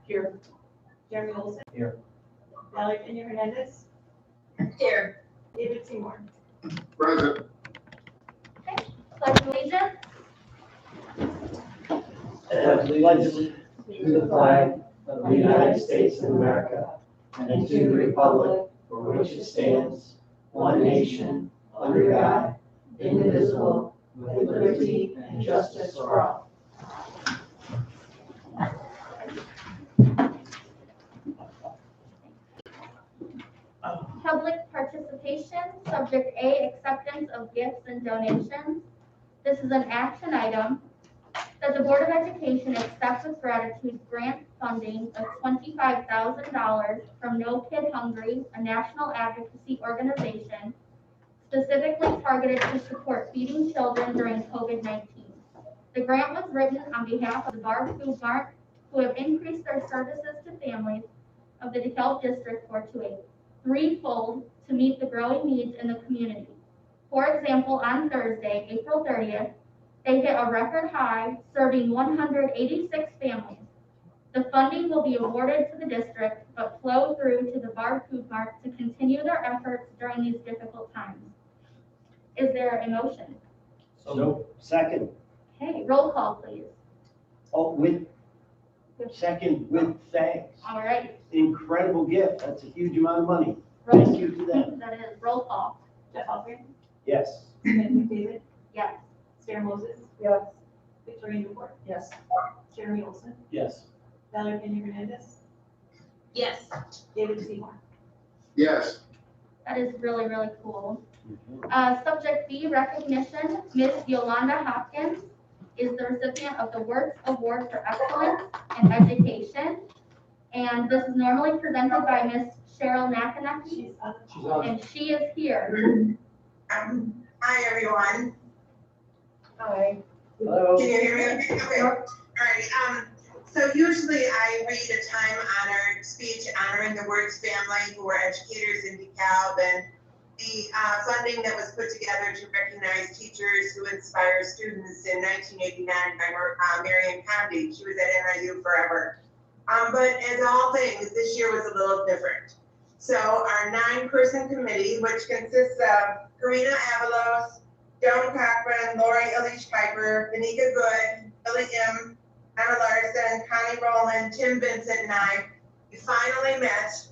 Here. Jeremy Olson. Here. Valerie Pena Hernandez. Here. David Seymour. Present. Pledge allegiance. Pledge allegiance to the flag of the United States of America and to the republic for which it stands, one nation, under God, indivisible, with liberty and justice for all. Public participation, subject A, acceptance of gifts and donations. This is an action item that the Board of Education accepts with gratitude grant funding of $25,000 from No Kid Hungry, a national advocacy organization specifically targeted to support feeding children during COVID-19. The grant was written on behalf of the Bar Food Mart, who have increased their services to families of the DeKalb District 428 threefold to meet the growing needs in the community. For example, on Thursday, April 30th, they hit a record high, serving 186 families. The funding will be awarded to the district, but flow through to the Bar Food Mart to continue their efforts during these difficult times. Is there a motion? So, second. Okay, roll call, please. Oh, second with thanks. All right, Incredible gift. That's a huge amount of money. roll, Thank you to them. that is roll call. Jeff Alfred. Yes. Samantha McDavid. Yes. Sarah Moses. Yes. Victoria Newport. Yes. Jeremy Olson. Yes. Valerie Pena Hernandez. Yes. David Seymour. Yes. That is really, really cool. Subject B, recognition. Ms. Yolanda Hopkins is the recipient of the Works Award for Excellence in Education. And this is normally presented by Ms. Cheryl Nakanaki, She's on. and she is here. Hi, everyone. Hi. Hello. Can you hear me? Okay. All right. So usually I read a time-honored speech honoring the Works family who are educators in DeKalb, and the funding that was put together to recognize teachers who inspire students in 1989 by Marion Condi. She was at NIU forever. But as all things, this year was a little different. So our 9-person committee, which consists of Karina Avalos, Joan Cochran, Lori Elish Piper, Vanika Good, Billy M., Emma Larson, Connie Rowland, Tim Vincent, and I, we finally met,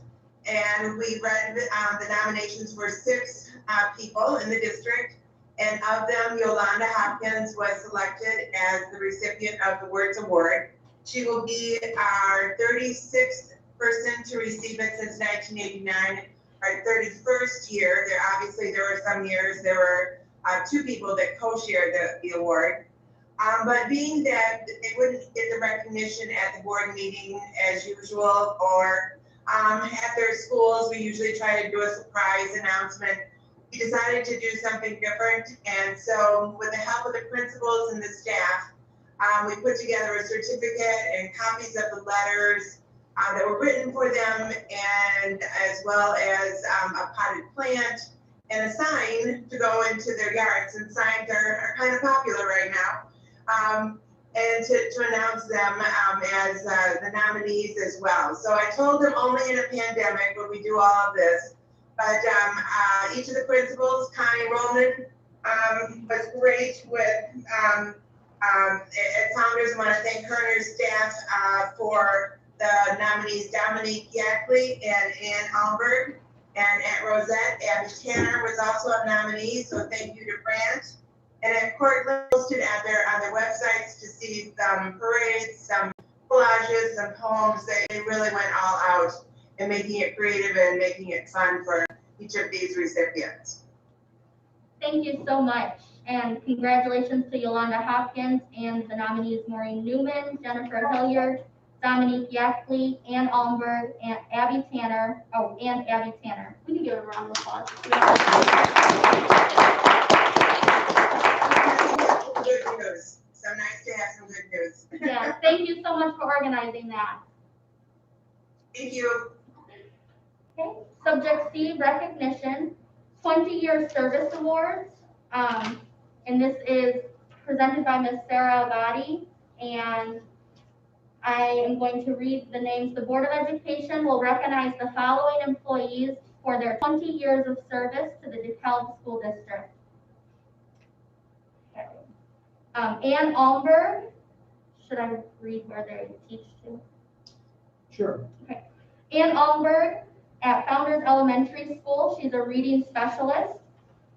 and we read the nominations for 6 people in the district, and of them, Yolanda Hopkins was selected as the recipient of the Words Award. She will be our 36th person to receive it since 1989, our 31st year. There were some years there were 2 people that co-shared the award. But being that they wouldn't get the recognition at the board meeting as usual, or at their schools, we usually try to do a surprise announcement. We decided to do something different, and so with the help of the principals and the staff, we put together a certificate and copies of the letters that were written for them, and as well as a potted plant and a sign to go into their yards. And signs are kind of popular right now. And to announce them as the nominees as well. So I told them only in a pandemic would we do all of this. But each of the principals, Connie Roman, was great with at Founders. I want to thank her and her staff for the nominees, Dominique Yackley and Ann Alberg. And at Rosette, Abby Tanner was also a nominee, so thank you to Brant. And at Cortland, posted on their websites to see some parades, some collages, some poems. They really went all out in making it creative and making it fun for each of these recipients. Thank you so much, and congratulations to Yolanda Hopkins and the nominees Maureen Newman, Jennifer Hilliard, Dominique Yackley, Ann Almberg, and Abby Tanner. Oh, and Abby Tanner. We can give her a round of applause. Good news. So nice to have some good news. Yeah, thank you so much for organizing that. Thank you. Okay, subject C, recognition, 20-year service awards. And this is presented by Ms. Sarah Abadi, and I am going to read the names. The Board of Education will recognize the following employees for their 20 years of service to the DeKalb School District. Okay. Ann Almberg, should I read where they teach to? Sure. Ann Almberg at Founders Elementary School, she's a reading specialist.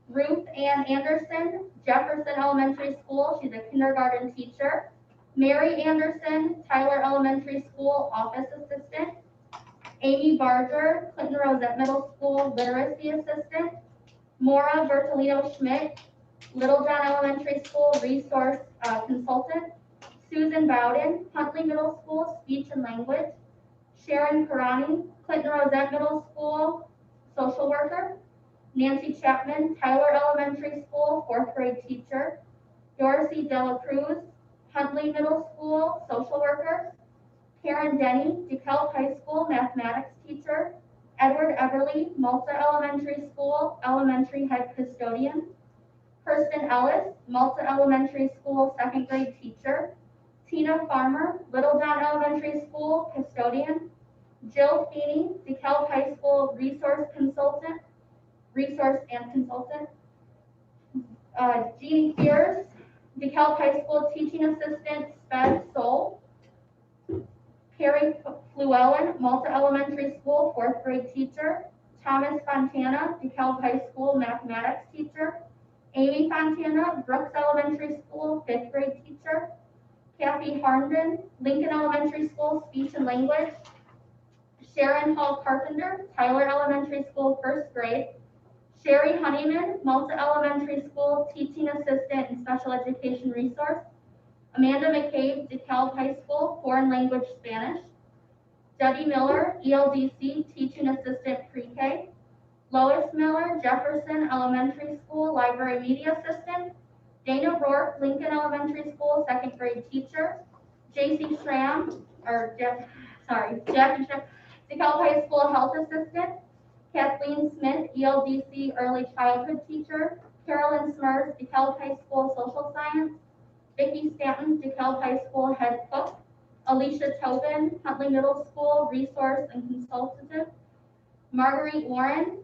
Ruth Ann Anderson, Jefferson Elementary School, she's a kindergarten teacher. Mary Anderson, Tyler Elementary School, office assistant. Amy Barger, Clinton Rosette Middle School, literacy assistant. Maura Bertolino Schmidt, Little John Elementary School, resource consultant. Susan Bowden, Huntley Middle School, speech and language. Sharon Karani, Clinton Rosette Middle School, social worker. Nancy Chapman, Tyler Elementary School, 4th grade teacher. Dorothy Dela Cruz, Huntley Middle School, social worker. Karen Denny, DeKalb High School, mathematics teacher. Edward Everly, Malta Elementary School, elementary head custodian. Kirsten Ellis, Malta Elementary School, 2nd grade teacher. Tina Farmer, Little John Elementary School, custodian. Jill Feeney, DeKalb High School, resource and consultant. Jeannie Pierce, DeKalb High School, teaching assistant, sped soul. Carrie Llewellyn, Malta Elementary School, 4th grade teacher. Thomas Fontana, DeKalb High School, mathematics teacher. Amy Fontana, Brooks Elementary School, 5th grade teacher. Kathy Harnden, Lincoln Elementary School, speech and language. Sharon Hall Carpenter, Tyler Elementary School, 1st grade. Sherry Honeyman, Malta Elementary School, teaching assistant and special education resource. Amanda McCabe, DeKalb High School, foreign language Spanish. Debbie Miller, ELDC, teaching assistant pre-K. Lois Miller, Jefferson Elementary School, library media assistant. Dana Rourke, Lincoln Elementary School, 2nd grade teacher. Jackie Schramm, Jackie Schramm, DeKalb High School health assistant. Kathleen Smith, ELDC early childhood teacher. Carolyn Smers, DeKalb High School social science. Vicki Stanton, DeKalb High School head cook. Alicia Tobin, Huntley Middle School resource and consultative. Marguerite Warren,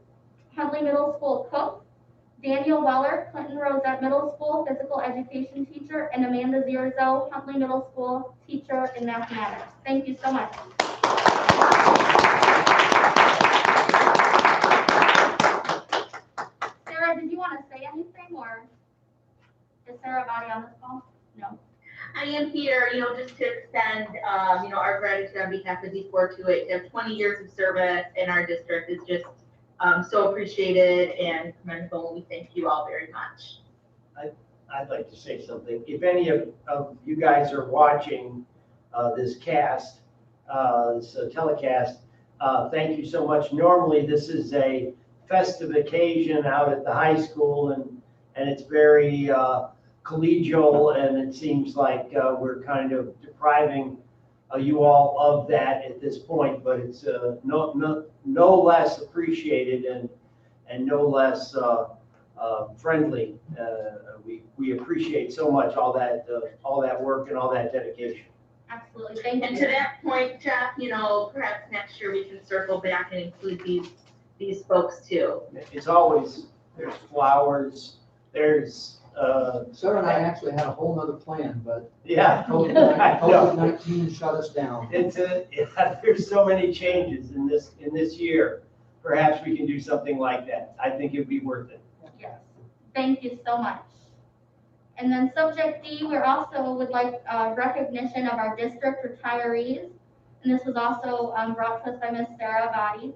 Huntley Middle School cook. Daniel Weller, Clinton Rosette Middle School physical education teacher, and Amanda Zierzo, Huntley Middle School teacher in mathematics. Thank you so much. Sarah, did you want to say anything, or is Sarah Body on this call? No. I am here, just to extend, our gratitude on behalf of D4 to it. To have 20 years of service in our district is just so appreciated and commendable. We thank you all very much. I'd like to say something. If any of you guys are watching this cast, this telecast, thank you so much. Normally, this is a festive occasion out at the high school, and it's very collegial, and it seems like we're kind of depriving you all of that at this point, but it's no less appreciated and no less friendly. We appreciate so much all that work and all that dedication. Absolutely, thank you. And to that point, Jeff, perhaps next year we can circle back and include these folks too. It's always, there's flowers, there's Sarah and I actually had a whole nother plan, but yeah, COVID-19 shut us down. there's so many changes in this year. Perhaps we can do something like that. I think it'd be worth it. Yes, thank you so much. And then subject D, we also would like recognition of our district retirees. And this was also brought to us by Ms. Sarah Body.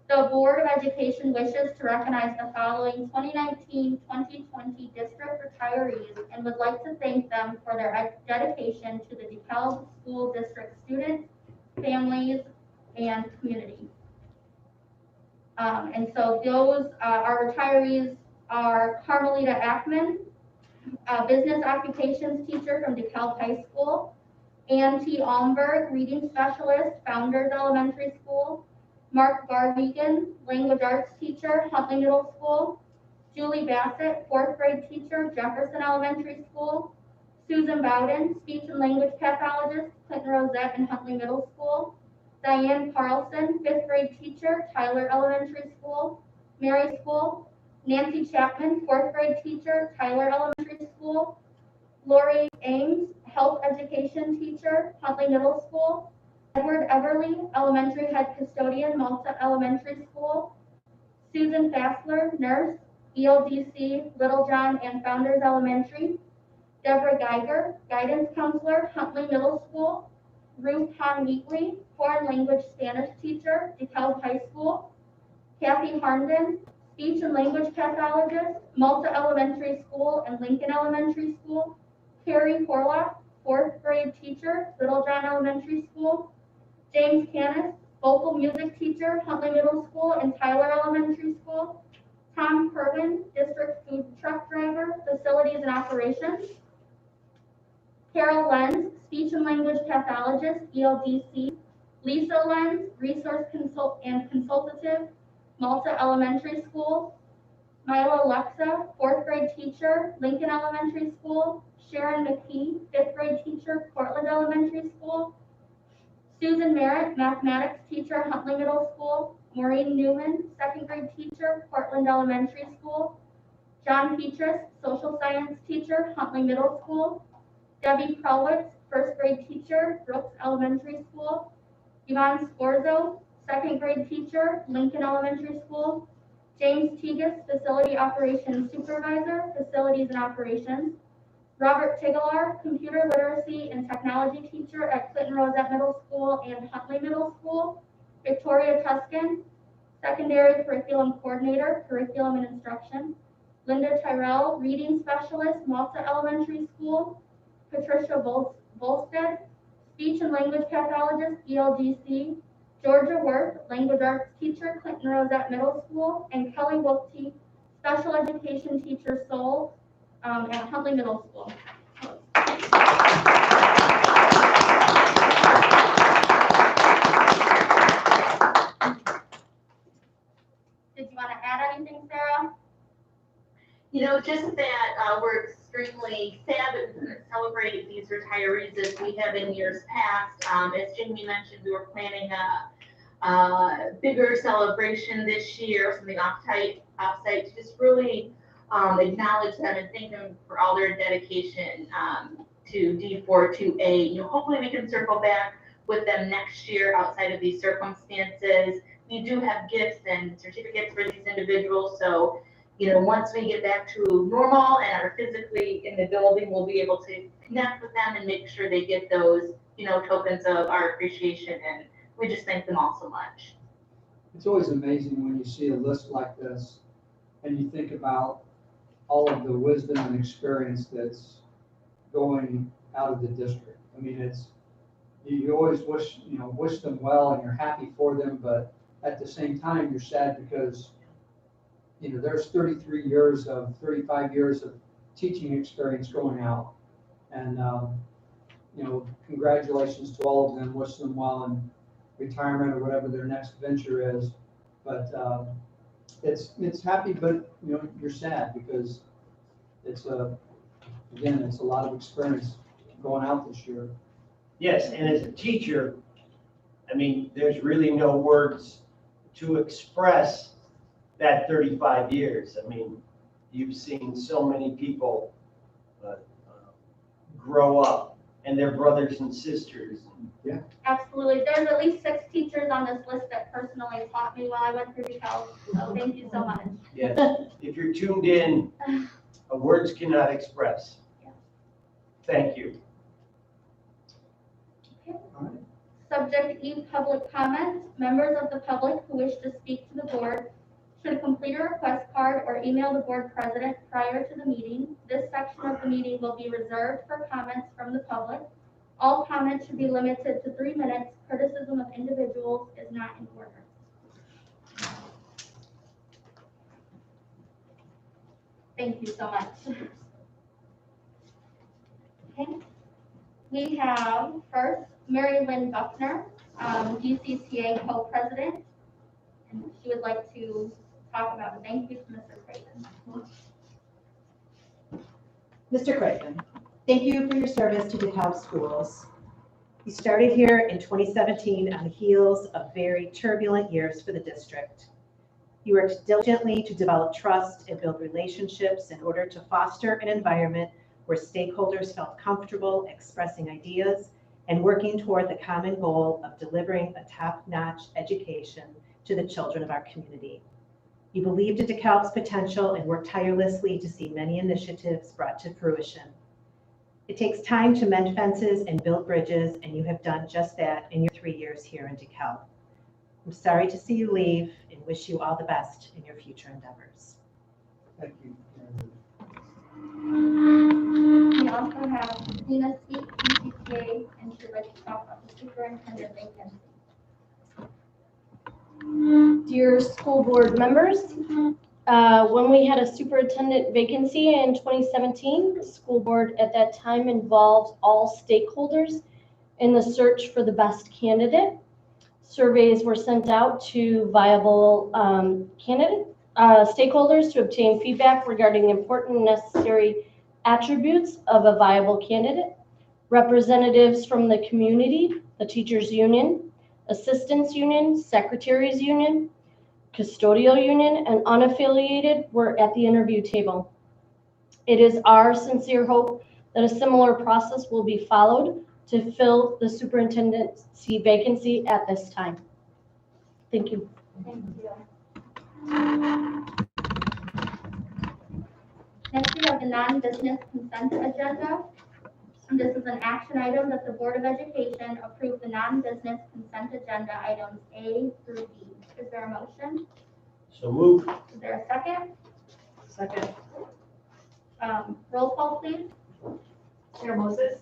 The Board of Education wishes to recognize the following 2019-2020 district retirees and would like to thank them for their dedication to the DeKalb School District students, families, and community. And so those, our retirees are Carmelita Ackman, business occupations teacher from DeKalb High School. Ann T. Almberg, reading specialist, Founders Elementary School. Mark Garvegan, language arts teacher, Huntley Middle School. Julie Bassett, 4th grade teacher, Jefferson Elementary School. Susan Bowden, speech and language pathologist, Clinton Rosette and Huntley Middle School. Diane Carlson, fifth grade teacher, Tyler Elementary School, Mary School. Nancy Chapman, fourth grade teacher, Tyler Elementary School. Lori Ames, health education teacher, Huntley Middle School. Edward Everly, elementary head custodian, Malta Elementary School. Susan Fassler, nurse, ELDC, Littlejohn and Founders Elementary. Deborah Geiger, guidance counselor, Huntley Middle School. Ruth Hahn Wheatley, foreign language Spanish teacher, DeKalb High School. Kathy Harnden, speech and language pathologist, Malta Elementary School and Lincoln Elementary School. Carrie Horlock, fourth grade teacher, Littlejohn Elementary School. James Canis, vocal music teacher, Huntley Middle School and Tyler Elementary School. Tom Kerwin, district food truck driver, facilities and operations. Carol Lenz, speech and language pathologist, ELDC. Lisa Lenz, resource consultative, Malta Elementary School. Milo Alexa, fourth grade teacher, Lincoln Elementary School. Sharon McKee, fifth grade teacher, Portland Elementary School. Susan Merritt, mathematics teacher, Huntley Middle School. Maureen Newman, second grade teacher, Portland Elementary School. John Petrus, social science teacher, Huntley Middle School. Debbie Krolwitz, first grade teacher, Brooks Elementary School. Yvonne Scorzo, second grade teacher, Lincoln Elementary School. James Tegas, facility operations supervisor, facilities and operations. Robert Tigalar, computer literacy and technology teacher at Clinton Rosette Middle School and Huntley Middle School. Victoria Tuskin, secondary curriculum coordinator, curriculum and instruction. Linda Tyrell, reading specialist, Malta Elementary School. Patricia Volstead, speech and language pathologist, ELDC. Georgia Worth, language arts teacher, Clinton Rosette Middle School. And Kelly Wilkie, special education teacher, Seoul, at Huntley Middle School. Did you want to add anything, Sarah? You know, just that we're extremely sad that we couldn't celebrate these retirees as we have in years past. As Jamie mentioned, we were planning a bigger celebration this year, something offsite to just really acknowledge them and thank them for all their dedication to D428. You know, hopefully we can circle back with them next year outside of these circumstances. We do have gifts and certificates for these individuals, so you know, once we get back to normal and are physically in the building, we'll be able to connect with them and make sure they get those, you know, tokens of our appreciation. And we just thank them all so much. It's always amazing when you see a list like this and you think about all of the wisdom and experience that's going out of the district. I mean, it's, you always wish them well and you're happy for them, but at the same time, you're sad because you know, there's 35 years of teaching experience going out. And, you know, congratulations to all of them, wish them well in retirement or whatever their next venture is. But it's happy, but, you know, you're sad because it's again, it's a lot of experience going out this year. Yes, and as a teacher, I mean, there's really no words to express that 35 years. I mean, you've seen so many people grow up and their brothers and sisters. Yeah. Absolutely. There's at least 6 teachers on this list that personally taught me while I went through DeKalb, so thank you so much. Yes, if you're tuned in, words cannot express. Yeah. Thank you. Okay. All right. Subject E, public comment. Members of the public who wish to speak to the board should complete a request card or email the board president prior to the meeting. This section of the meeting will be reserved for comments from the public. All comments should be limited to 3 minutes. Criticism of individuals is not in order. Thank you so much. Okay. We have first Mary Lynn Buckner, GCCA co-president, and she would like to talk about it. Thank you, Mr. Creighton. Mr. Creighton. Thank you for your service to DeKalb Schools. You started here in 2017 on the heels of very turbulent years for the district. You worked diligently to develop trust and build relationships in order to foster an environment where stakeholders felt comfortable expressing ideas and working toward the common goal of delivering a top-notch education to the children of our community. You believed in DeKalb's potential and worked tirelessly to see many initiatives brought to fruition. It takes time to mend fences and build bridges, and you have done just that in your 3 years here in DeKalb. I'm sorry to see you leave and wish you all the best in your future endeavors. Thank you. We also have Christina Speak, PCTA, and she'd like to talk about the superintendent vacancy. Dear school board members, when we had a superintendent vacancy in 2017, the school board at that time involved all stakeholders in the search for the best candidate. Surveys were sent out to viable stakeholders to obtain feedback regarding important and necessary attributes of a viable candidate. Representatives from the community, the teachers union, assistants union, secretaries union, custodial union, and unaffiliated were at the interview table. It is our sincere hope that a similar process will be followed to fill the superintendency vacancy at this time. Thank you. Thank you. Next, we have the non-business consent agenda. And this is an action item that the Board of Education approve the non-business consent agenda items A through B. Is there a motion? So moved. Is there a second? Second. Roll call, please. Chair Moses,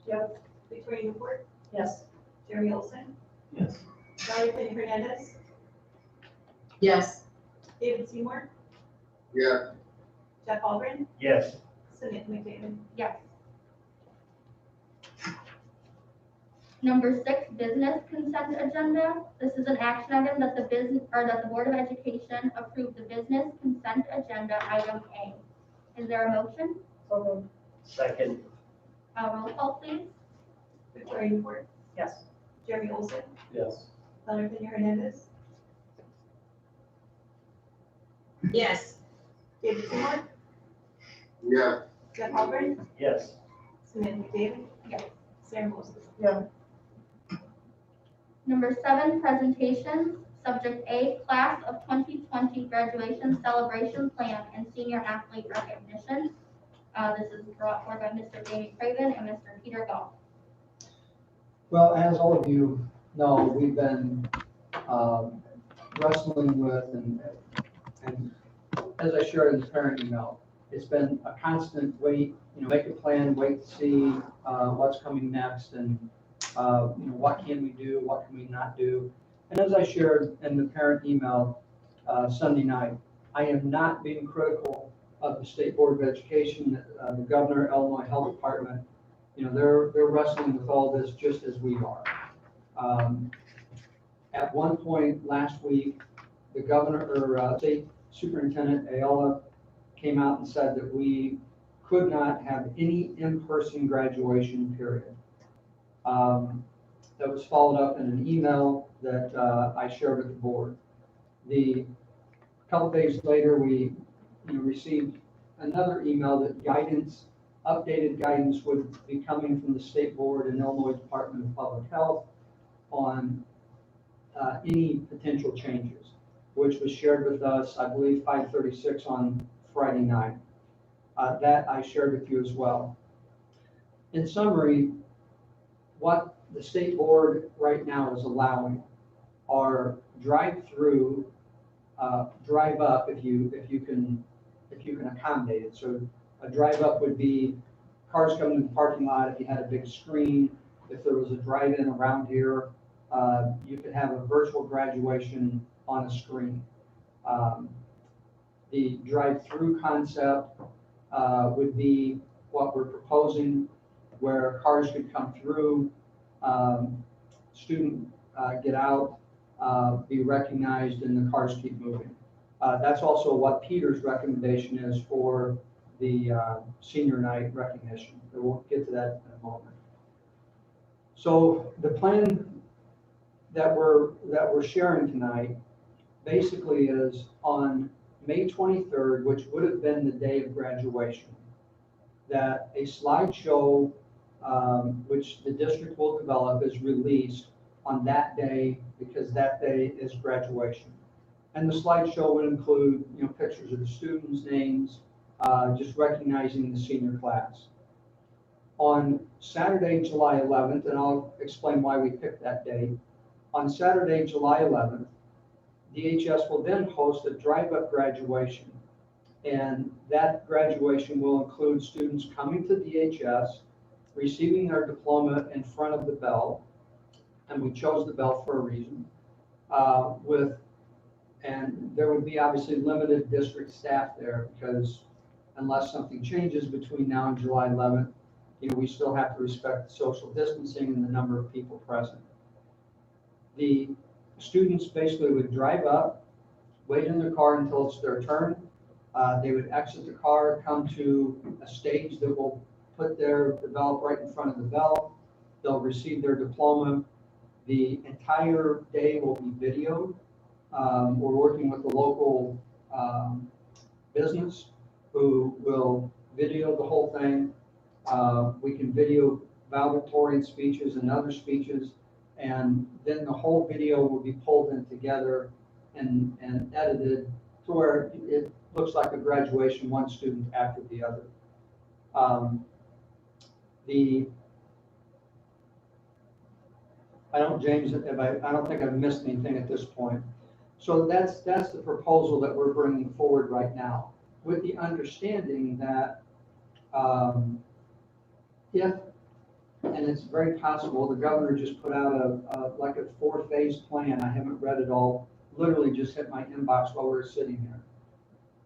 Yes. Victoria Newport, Yes. Jeremy Olson, Yes. Valerie Penny Hernandez, Yes. David Seymour, Yes. Jeff Albrin, Yes. Samantha McDavid. Yes. Number 6, business consent agenda. This is an action item that the Board of Education approve the business consent agenda item A. Is there a motion? Second. Roll call, please. Victoria Newport, Yes. Jeremy Olson, Yes. Valerie Penny Hernandez, Yes. David Seymour, Yes. Jeff Albrin, Yes. Samantha McDavid. Yes. Sarah Moses. Number 7, presentations. Subject A, Class of 2020 Graduation Celebration Plan and Senior Athlete Recognition. This is brought forward by Mr. Jamie Craven and Mr. Peter Gall. Well, as all of you know, we've been wrestling with, and as I shared in the parent email, it's been a constant wait, make a plan, wait to see what's coming next, and what can we do, what can we not do. And as I shared in the parent email Sunday night, I am not being critical of the State Board of Education, the governor, Illinois Health Department. They're wrestling with all this just as we are. At one point last week, the governor or state superintendent Ayala came out and said that we could not have any in-person graduation, period. That was followed up in an email that I shared with the board. A couple days later, we received another email that updated guidance would be coming from the State Board and Illinois Department of Public Health on any potential changes, which was shared with us, I believe, 5:36 on Friday night. That I shared with you as well. In summary, what the State Board right now is allowing are drive-through, drive-up if you can accommodate it. So a drive-up would be cars coming to the parking lot. If you had a big screen, if there was a drive-in around here, you could have a virtual graduation on a screen. The drive-through concept would be what we're proposing, where cars could come through, student get out, be recognized, and the cars keep moving. That's also what Peter's recommendation is for the senior night recognition. And we'll get to that in a moment. So the plan that we're sharing tonight basically is on May 23rd, which would have been the day of graduation, that a slideshow, which the district will develop, is released on that day because that day is graduation. And the slideshow would include, pictures of the students' names, just recognizing the senior class. On Saturday, July 11th, and I'll explain why we picked that date. On Saturday, July 11th, DHS will then host a drive-up graduation. And that graduation will include students coming to DHS, receiving their diploma in front of the bell, and we chose the bell for a reason, and there would be obviously limited district staff there because unless something changes between now and July 11th, we still have to respect the social distancing and the number of people present. The students basically would drive up, wait in their car until it's their turn. They would exit the car, come to a stage that will put their develop right in front of the bell. They'll receive their diploma. The entire day will be videoed. We're working with a local business who will video the whole thing. We can video valedictorian speeches and other speeches, and then the whole video will be pulled in together and edited to where it looks like a graduation, one student after the other. I don't think I've missed anything at this point. So that's the proposal that we're bringing forward right now, with the understanding that if, and it's very possible, the governor just put out a 4-phase plan. I haven't read it all. Literally just hit my inbox while we were sitting here.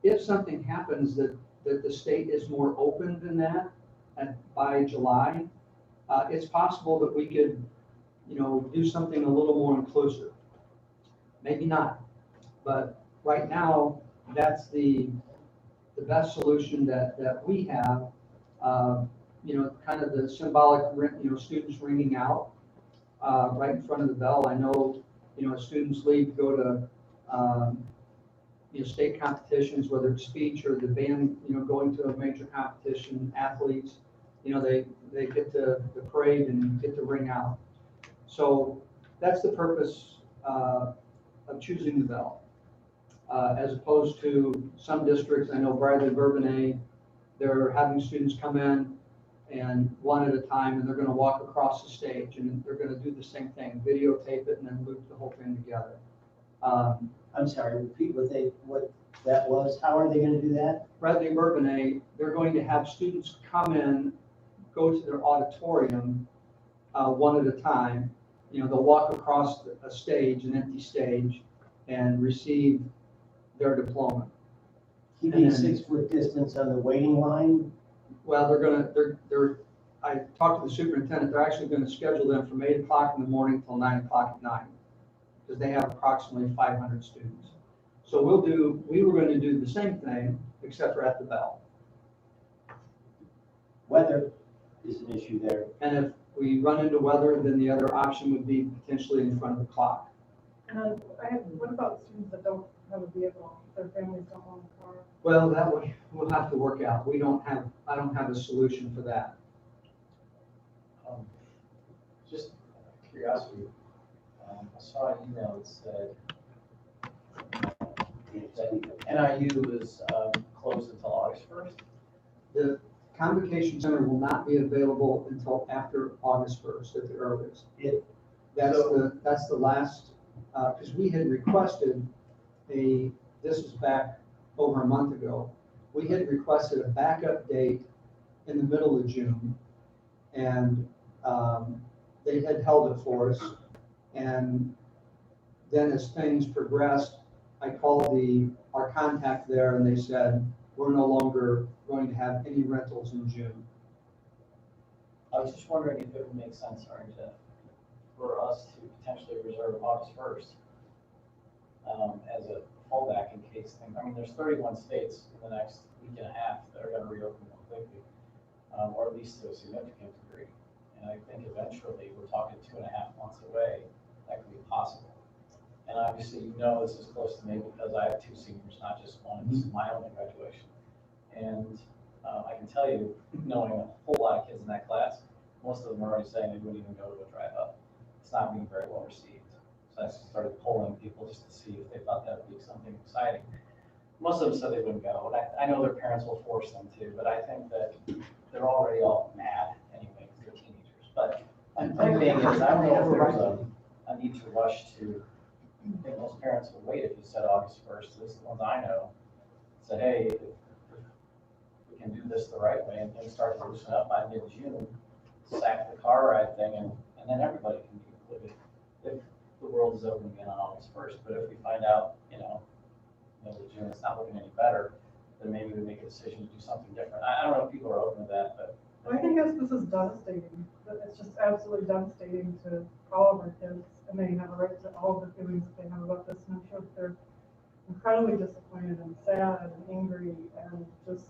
If something happens that the state is more open than that, and by July, it's possible that we could, do something a little more inclusive. Maybe not, but right now, that's the best solution that we have. Kind of the symbolic, students ringing out right in front of the bell. I know, students leave to go to state competitions, whether it's speech or the band, going to a major competition, athletes, they get to the parade and get to ring out. So that's the purpose of choosing the bell. As opposed to some districts, I know Bradley Bourbonnais, they're having students come in and one at a time, and they're going to walk across the stage, and they're going to do the same thing, videotape it, and then loop the whole thing together. I'm sorry, repeat what that was. How are they going to do that? Bradley Bourbonnais, they're going to have students come in, go to their auditorium one at a time. They'll walk across a stage, an empty stage, and receive their diploma. Keeping a 6-foot distance on the waiting line? Well, I talked to the superintendent, they're actually going to schedule them from 8 o'clock in the morning till 9 o'clock at night, because they have approximately 500 students. So we were going to do the same thing, except for at the bell. Weather is an issue there. And if we run into weather, then the other option would be potentially in front of the clock. What about students that don't have a vehicle, their families don't own a car? Well, we'll have to work out. I don't have a solution for that. Just curiosity, I saw an email that said that NIU is closed until August 1st. The Convocation Center will not be available until after August 1st at the earliest. That's the last, because we had requested this is back over a month ago, we had requested a backup date in the middle of June, and they had held it for us. And then as things progressed, I called our contact there, and they said, we're no longer going to have any rentals in June. I was just wondering if it would make sense, for us to potentially reserve August 1st as a fallback in case things, I mean, there's 31 states in the next week and a half that are gonna reopen more quickly, or at least to a significant degree. And I think eventually, we're talking 2.5 months away, that could be possible. And obviously, you know this is close to me because I have 2 seniors, not just one, this is my only graduation. And I can tell you, knowing a whole lot of kids in that class, most of them are already saying they wouldn't even go to a drive up. It's not being very well received. So I started polling people just to see if they thought that would be something exciting. Most of them said they wouldn't go, and I know their parents will force them to, but I think that they're already all mad anyway, because they're teenagers. But my point being is, I don't know if there's a need to rush to, I think most parents would wait if you said August 1st, at least the ones I know, said, hey, if we can do this the right way and things start to loosen up by mid-June, sack the car ride thing, and then everybody can be included if the world is open again on August 1st. But if we find out, middle of June, it's not looking any better, then maybe we make a decision to do something different. I don't know if people are open to that, but. I think this is devastating. It's just absolutely devastating to all of our kids, and they have a right to all of the feelings that they have about this. And I'm sure that they're incredibly disappointed and sad and angry, and just,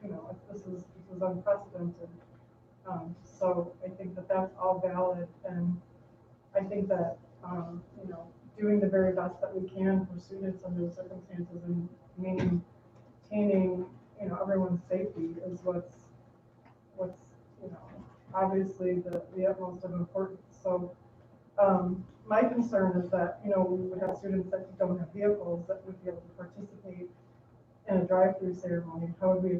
this is unprecedented. So I think that that's all valid, and I think that doing the very best that we can for students under the circumstances and maintaining everyone's safety is what's obviously the utmost of importance. So my concern is that we would have students that don't have vehicles that would be able to participate in a drive-through ceremony. How would we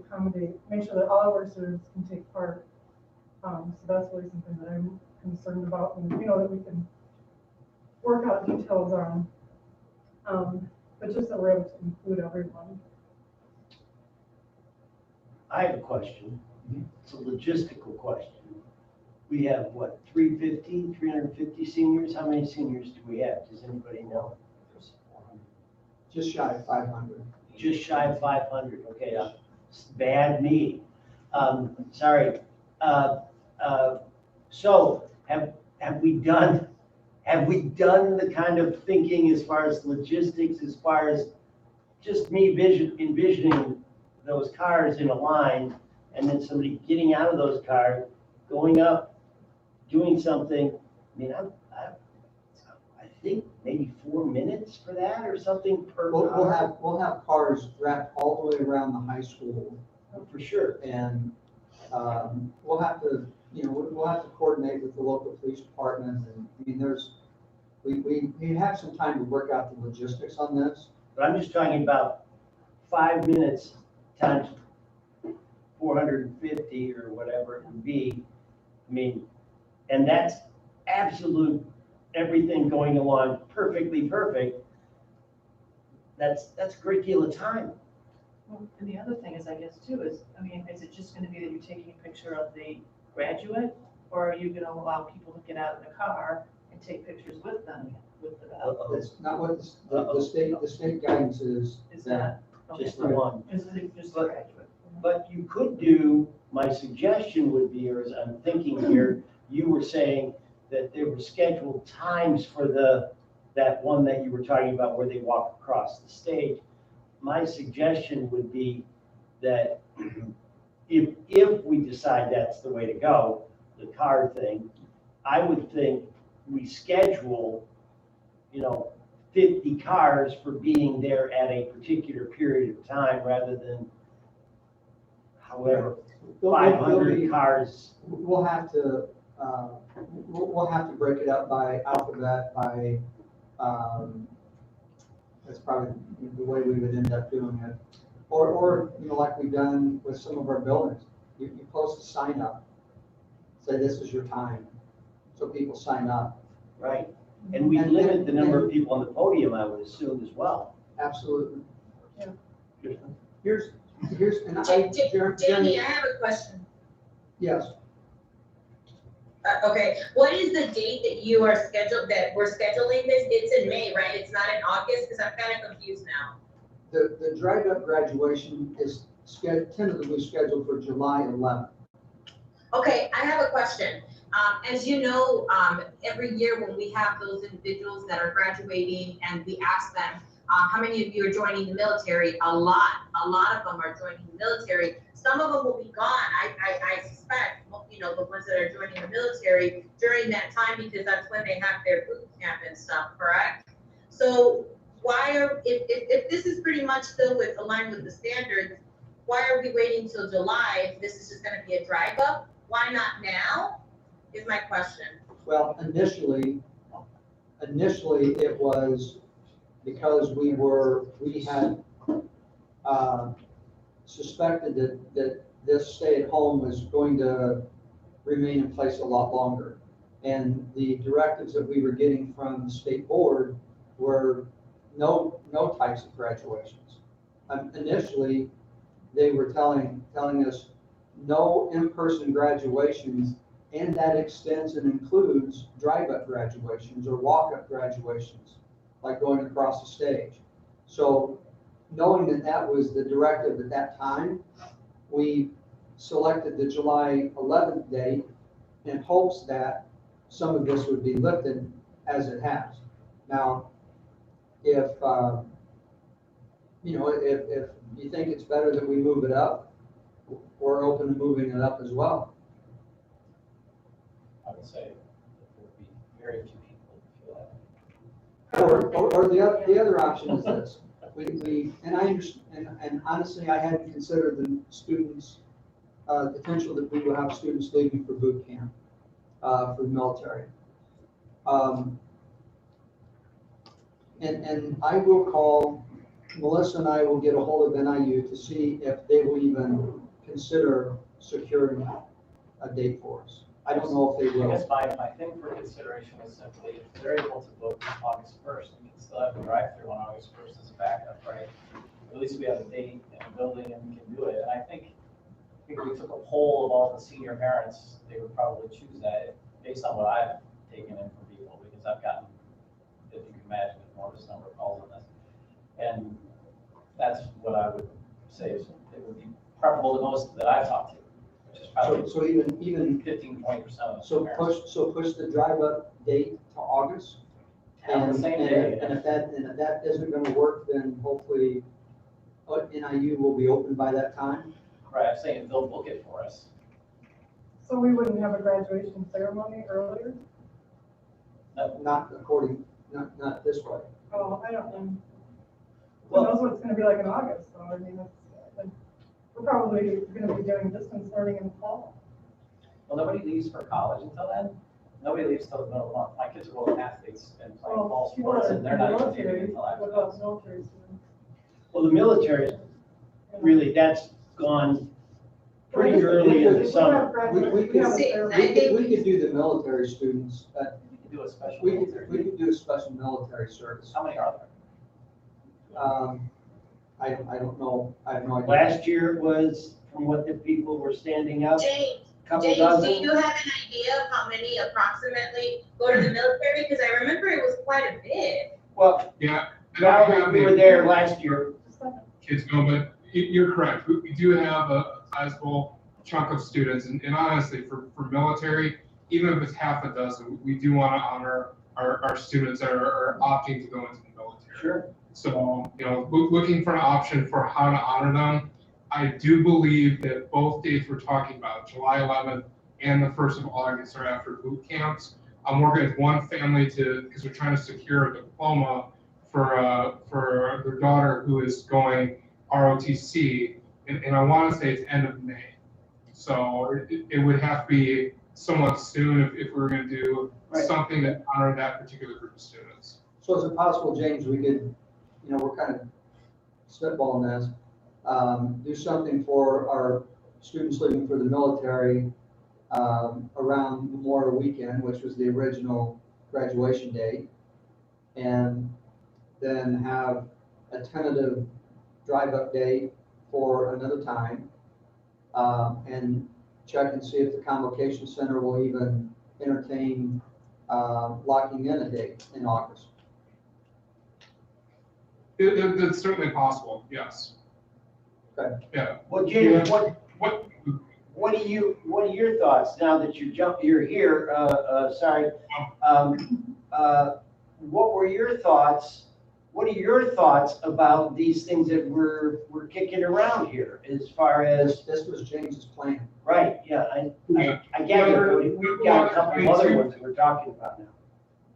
make sure that all of our students can take part? So that's really something that I'm concerned about, and that we can work out details on. But just that we're able to include everyone. I have a question. It's a logistical question. We have, 350 seniors? How many seniors do we have? Does anybody know? Just shy of 500. Just shy of 500. Okay, bad me. Sorry. So have we done the kind of thinking as far as logistics, as far as just me envisioning those cars in a line, and then somebody getting out of those cars, going up, doing something? I mean, I think maybe 4 minutes for that or something per car. We'll have cars wrapped all the way around the high school. For sure. And we'll have to coordinate with the local police department, and I mean, we have some time to work out the logistics on this. But I'm just talking about 5 minutes times 450 or whatever it would be. I mean, and that's absolute, everything going along perfectly perfect. That's a great deal of time. Well, and the other thing is, I guess too, is it just gonna be that you're taking a picture of the graduate, or are you gonna allow people to get out of the car and take pictures with them, with the bell? That's not what the state guidance is. Is that? Okay. Just the one. Just the graduate. But you could do, my suggestion would be, or as I'm thinking here, you were saying that there were scheduled times for that one that you were talking about where they walk across the stage. My suggestion would be that if we decide that's the way to go, the car thing, I would think we schedule, 50 cars for being there at a particular period of time rather than however 500 cars. We'll have to break it up by alphabet, by that's probably the way we would end up doing it. Or like we've done with some of our buildings, you post a sign up, say this is your time, so people sign up. Right, and we limit the number of people on the podium, I would assume, as well. Absolutely. Yeah. Here's and Danny, I have a question. Yes. Okay, what is the date that we're scheduling this? It's in May, right? It's not in August, because I'm kind of confused now. The drive-up graduation is tentatively scheduled for July 11th. Okay, I have a question. As you know, every year when we have those individuals that are graduating and we ask them, How many of you are joining the military? A lot of them are joining the military. Some of them will be gone, I suspect, you know, the ones that are joining the military during that time, because that's when they have their boot camp and stuff, correct? So why are, if this is pretty much still aligned with the standards, why are we waiting till July if this is just gonna be a drive up? Why not now, is my question. Well, initially it was because we had suspected that this stay-at-home was going to remain in place a lot longer. And the directives that we were getting from the state board were no types of graduations. Initially, they were telling us no in-person graduations, and that extends and includes drive-up graduations or walk-up graduations, like going across the stage. So knowing that that was the directive at that time, we selected the July 11th date in hopes that some of this would be lifted, as it has. Now, if you know, if you think it's better that we move it up, we're open to moving it up as well. I would say there would be very few people who feel that. Or the other option is this. And I understand, and honestly, I hadn't considered the students, potential that we will have students leaving for boot camp, for the military. And I will call, Melissa and I will get a hold of NIU to see if they will even consider securing a date for us. I don't know if they will. I guess my thing for consideration is simply, if they're able to book August 1st, we can still have a drive-through on August 1st as a backup, right? At least we have a date and a building and we can do it. And I think if we took a poll of all the senior parents, they would probably choose that based on what I've taken in from people, because I've gotten, if you can imagine, an enormous number of calls on this. And that's what I would say is it would be preferable to most that I've talked to, which is probably So even 15-20% of the so parents. push the drive-up date to August. Have the same day. And if that isn't going to work, then hopefully NIU will be open by that time. Right, I'm saying they'll book it for us. So we wouldn't have a graduation ceremony earlier? Not this way. Oh, I don't know. Who knows what it's gonna be like in August, so I mean, we're probably gonna be doing distance learning in the fall. Well, nobody leaves for college until then. Nobody leaves till the middle of the month. My kids are both athletes and playing fall sports, and they're not even leaving until What after about that. military students? Well, the military, really, that's gone pretty early in the summer. We could do the military students. We could do a special We military. could do a special military service. How many are there? I don't know. I have no idea. Last year was, from what the people were standing up, James, couple James, do dozen. you have an idea of how many approximately go to the military? Because I remember it was quite a bit. Well, Yeah. now we were there last year. Kids go, but you're correct. We do have a sizable chunk of students, and honestly, for military, even if it's half a dozen, we do want to honor our students that are opting to go into the military. Sure. So, you know, looking for an option for how to honor them. I do believe that both dates we're talking about, July 11th and the 1st of August, are after boot camps. I'm working with one family because we're trying to secure a diploma for their daughter who is going ROTC, and I want to say it's end of May. So it would have to be somewhat soon if we were going to do something that honored that particular group of students. So is it possible, James, we could, you know, we're kind of spitballing this, do something for our students leaving for the military around Memorial Weekend, which was the original graduation date, and then have a tentative drive-up date for another time, and check and see if the Convocation Center will even entertain locking in a date in August. It's certainly possible, yes. Okay. Yeah. Well, James, What? what are your thoughts now that you're here? Sorry. What were your thoughts what are your thoughts about these things that we're kicking around here as far as, This was James's plan. right, yeah, I gather we've got a couple of other ones that we're talking about now.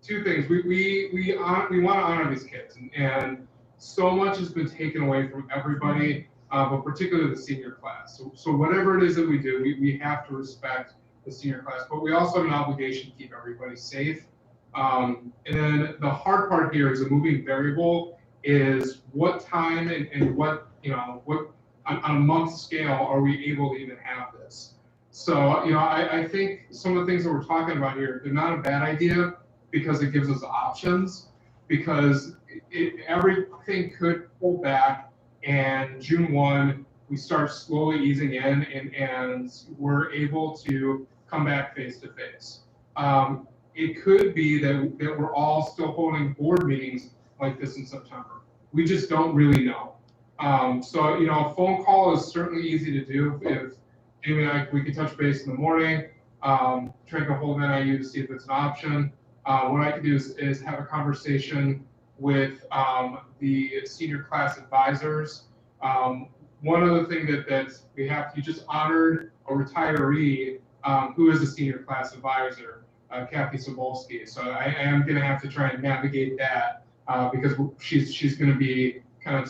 Two things. We want to honor these kids, and so much has been taken away from everybody, but particularly the senior class. So whatever it is that we do, we have to respect the senior class, but we also have an obligation to keep everybody safe. And then the hard part here is a moving variable is what time and what, what on a month scale are we able to even have this? So, I think some of the things that we're talking about here, they're not a bad idea because it gives us options, because everything could pull back, and June 1, we start slowly easing in, and we're able to come back face to face. It could be that we're all still holding board meetings like this in September. We just don't really know. So, a phone call is certainly easy to do. If Jamie and I, we can touch base in the morning, try to get hold of NIU to see if it's an option. What I could do is have a conversation with the senior class advisors. One other thing that we have, you just honored a retiree who is a senior class advisor, Kathy Sobolski. So I am going to have to try and navigate that because she's going to be kind of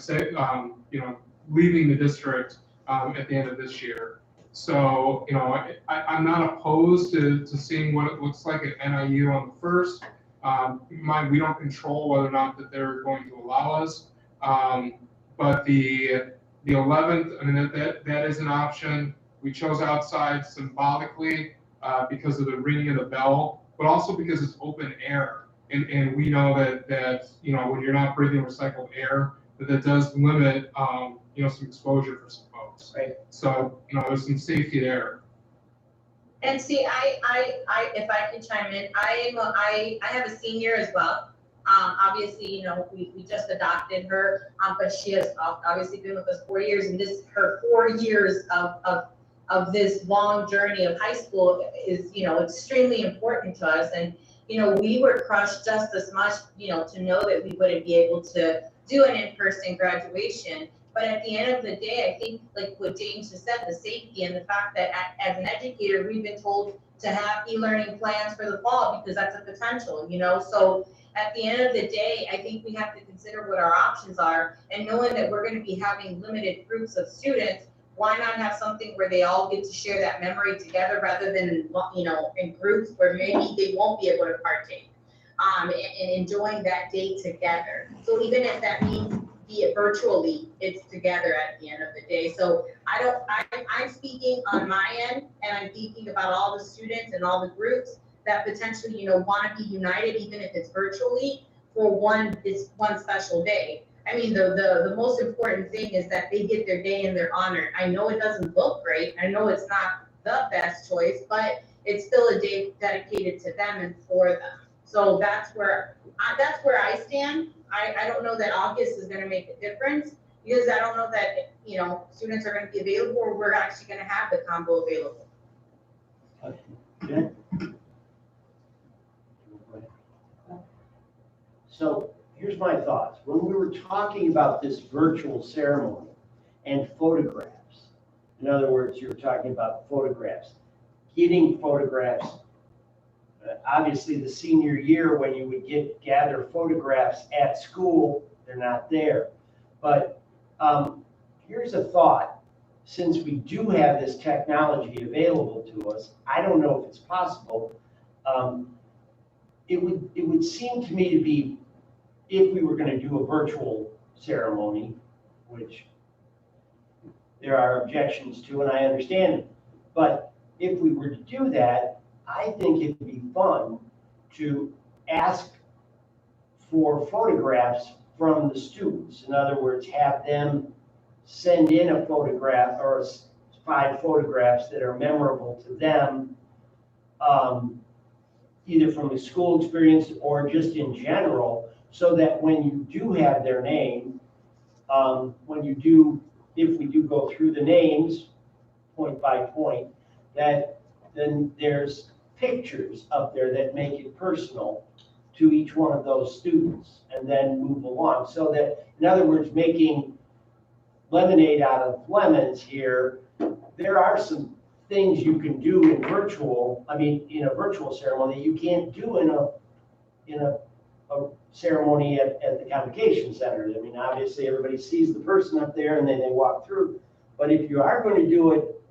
leaving the district at the end of this year. So, I'm not opposed to seeing what it looks like at NIU on the 1st. Keep in mind, we don't control whether or not that they're going to allow us. But the 11th, I mean, that is an option. We chose outside symbolically because of the ringing of the bell, but also because it's open air. And we know that when you're not breathing recycled air, that does limit, some exposure for some folks. Right. So, there's some safety there. And see, if I can chime in, I have a senior as well. Obviously, we just adopted her, but she has obviously been with us 4 years, and her 4 years of this long journey of high school is, extremely important to us. And, we were crushed just as much, to know that we wouldn't be able to do an in-person graduation. But at the end of the day, I think like what James just said, the safety and the fact that as an educator, we've been told to have e-learning plans for the fall because that's a potential, So at the end of the day, I think we have to consider what our options are, and knowing that we're going to be having limited groups of students, why not have something where they all get to share that memory together rather than, in groups where maybe they won't be able to partake, and enjoying that day together. So even if that means be it virtually, it's together at the end of the day. So I'm speaking on my end, and I'm thinking about all the students and all the groups that potentially, want to be united, even if it's virtually, for this one special day. I mean, the most important thing is that they get their day and they're honored. I know it doesn't look great. I know it's not the best choice, but it's still a day dedicated to them and for them. So that's where I stand. I don't know that August is going to make a difference because I don't know that, students are going to be available or we're actually going to have the combo available. Okay. So here's my thoughts. When we were talking about this virtual ceremony and photographs, in other words, you were talking about photographs, getting photographs. Obviously, the senior year when you would gather photographs at school, they're not there. But here's a thought. Since we do have this technology available to us, I don't know if it's possible. It would seem to me to be, if we were going to do a virtual ceremony, which there are objections to, and I understand it, but if we were to do that, I think it'd be fun to ask for photographs from the students. In other words, have them send in a photograph or 5 photographs that are memorable to them, either from the school experience or just in general, so that when you do have their name, if we do go through the names point by point, that then there's pictures up there that make it personal to each one of those students and then move along. So that, in other words, making lemonade out of lemons here, there are some things you can do in a virtual ceremony you can't do in a ceremony at the convocation center. I mean, obviously, everybody sees the person up there and then they walk through. But if you are going to do it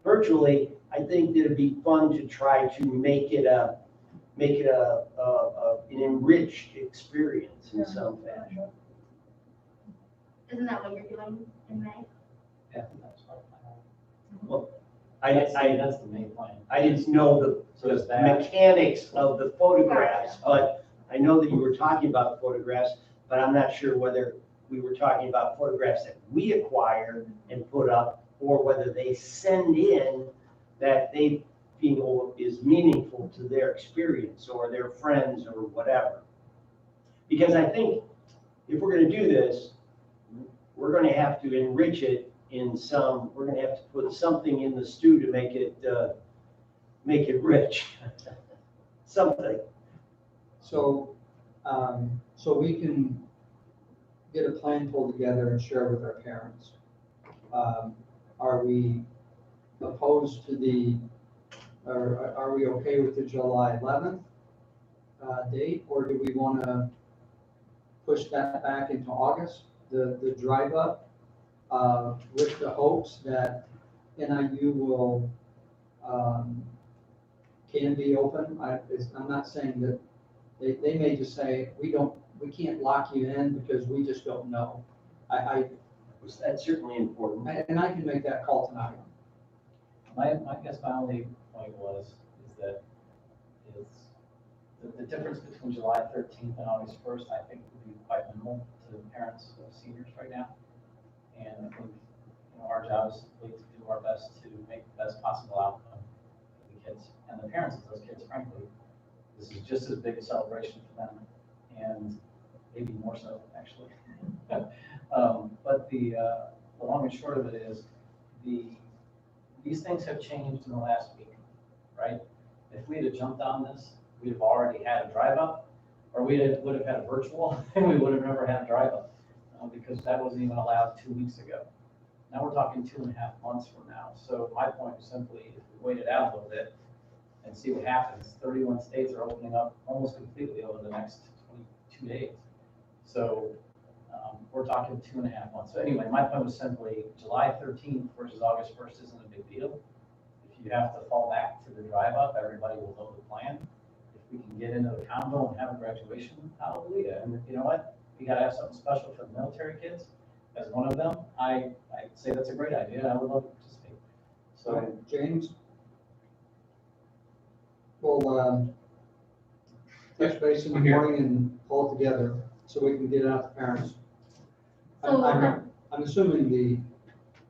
virtually, I think that it'd be fun to try to make it an enriched experience in some fashion. Isn't that what you're doing in May? Yeah, that's part of my plan. Well, That's the main plan. I didn't know So is the that, mechanics of the photographs, but I know that you were talking about photographs, but I'm not sure whether we were talking about photographs that we acquire and put up, or whether they send in that they feel is meaningful to their experience or their friends or whatever. Because I think if we're gonna do this, we're gonna have to enrich it we're gonna have to put something in the stew to make it rich. Something. So, so we can get a plan pulled together and share with our parents. Are we opposed to or are we okay with the July 11th date, or do we want to push that back into August, the drive up, with the hopes that NIU will, can be open? I'm not saying that, they may just say, we can't lock you in because we just don't know. That's certainly important. And I can make that call tonight. my only point is that the difference between July 13th and August 1st, I think would be quite minimal to the parents of seniors right now. And I think, our job is simply to do our best to make the best possible outcome for the kids and the parents of those kids, frankly. This is just as big a celebration for them, and maybe more so, actually. But the long and short of it is, these things have changed in the last week, right? If we had jumped on this, we'd have already had a drive up, or would have had a virtual, and we would have never had a drive up, because that wasn't even allowed 2 weeks ago. Now we're talking 2.5 months from now. So my point is simply, if we wait it out a little bit and see what happens, 31 states are opening up almost completely over the next 22 days. So we're talking 2.5 months. So anyway, my point was simply July 13th versus August 1st isn't a big deal. If you have to fall back to the drive up, everybody will know the plan. If we can get into the combo and have a graduation, hallelujah. And you know what? We got to have something special for the military kids. As one of them, I'd say that's a great idea, and I would love to participate. So, James, we'll touch base in the morning and pull it together so we can get it out to parents. I'm assuming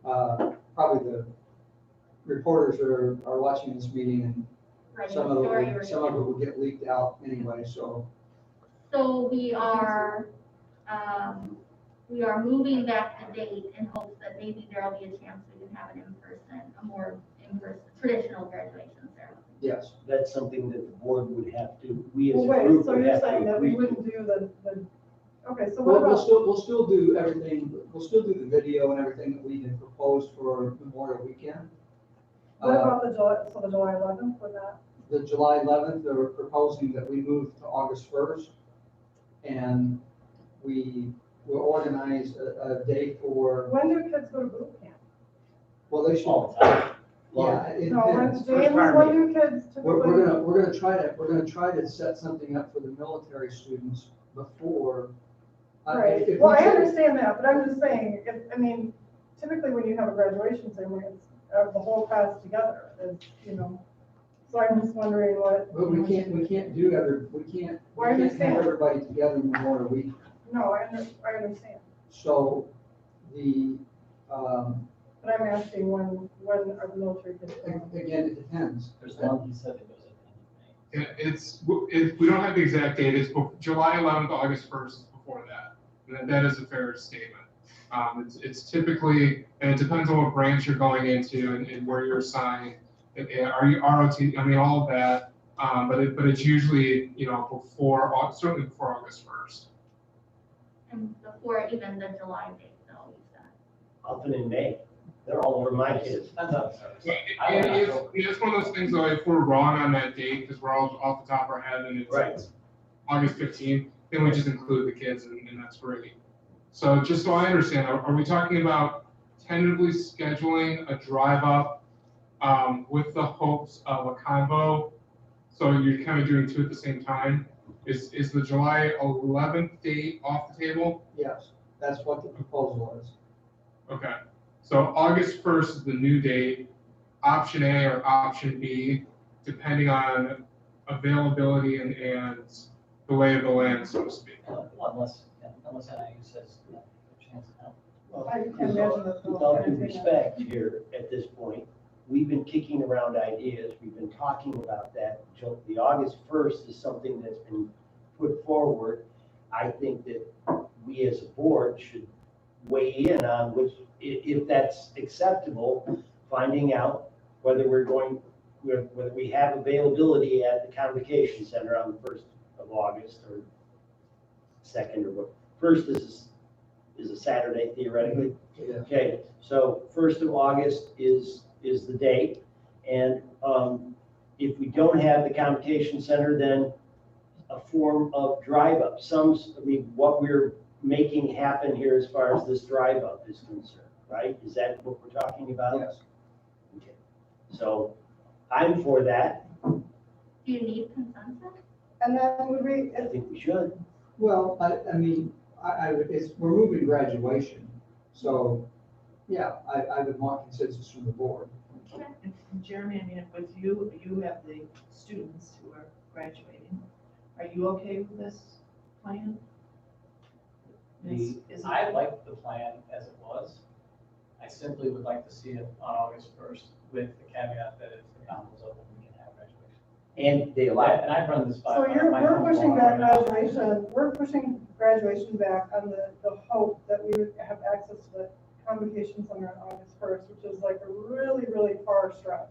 probably the reporters are watching this meeting, and some of it will get leaked out anyway, so. So we are moving back the date in hopes that maybe there'll be a chance we can have a more in-person, traditional graduation ceremony. Yes. That's something that the board would have to, we as Well, a wait, group so would you're have to saying that we agree to. wouldn't do okay, so what We'll about, still do everything, we'll still do the video and everything that we had proposed for Memorial Weekend. what about the July 11th, would that? The July 11th, they were proposing that we move to August 1st, and we will organize a day for, When do kids go to boot camp? well, they should. all the time. Yeah, it No, depends. James, when do kids We're gonna try to set something up for the military students before. Right, if well, we I take- understand that, but I'm just saying, typically when you have a graduation ceremony, it's the whole class together, so I'm just wondering what. But we can't Well, I understand. have everybody together in Memorial Week. No, I understand, So but I'm asking when are the military kids going? again, it depends. There's one he said that goes at the end of May. We don't have the exact date, it's July 11th, August 1st is before that. And that is a fair statement. It's typically, and it depends on what branch you're going into and where you're assigned. Are you ROT, all of that. But it's usually, certainly before August 1st. And before even the July date, though, you said. Often in May, they're all over my kids. Depends on the service. And it's one of those things though, if we're wrong on that date, because we're all off the top of our head and Right. it's August 15th, then we just include the kids and that's great. So just so I understand, are we talking about tentatively scheduling a drive up with the hopes of a convo? So you're kind of doing two at the same time? Is the July 11th date off the table? Yes, that's what the proposal is. Okay, so August 1st is the new date, option A or option B, depending on availability and the lay of the land, so to speak. Unless NIU says, no, chance now. Well, I can imagine that they'll with all due entertain respect here at this point, we've been kicking around ideas, we've been talking about that. The August 1st is something that's been put forward. I think that we as a board should weigh in on which, if that's acceptable, finding out whether whether we have availability at the Convocation Center on the 1st of August or 2nd or what. 1st is a Saturday theoretically. Yeah. Okay, so 1st of August is the date. And if we don't have the Convocation Center, then a form of drive up. What we're making happen here as far as this drive up is concerned, right? Is that what we're talking about? Yes. Okay. So I'm for that. Do you need consensus? And then I think we should. Well, I mean, we're moving graduation, so, yeah, I would want consensus from the board. And Jeremy, I mean, with you have the students who are graduating. Are you okay with this plan? I like the plan as it was. I simply would like to see it on August 1st with the caveat that if the convo's open, we can have graduation. And they allow. And I've run this by. So my we're phone pushing call back right now. graduation, we're pushing graduation back on the hope that we would have access to the Convocation Center on August 1st, which is like a really, really far stretch.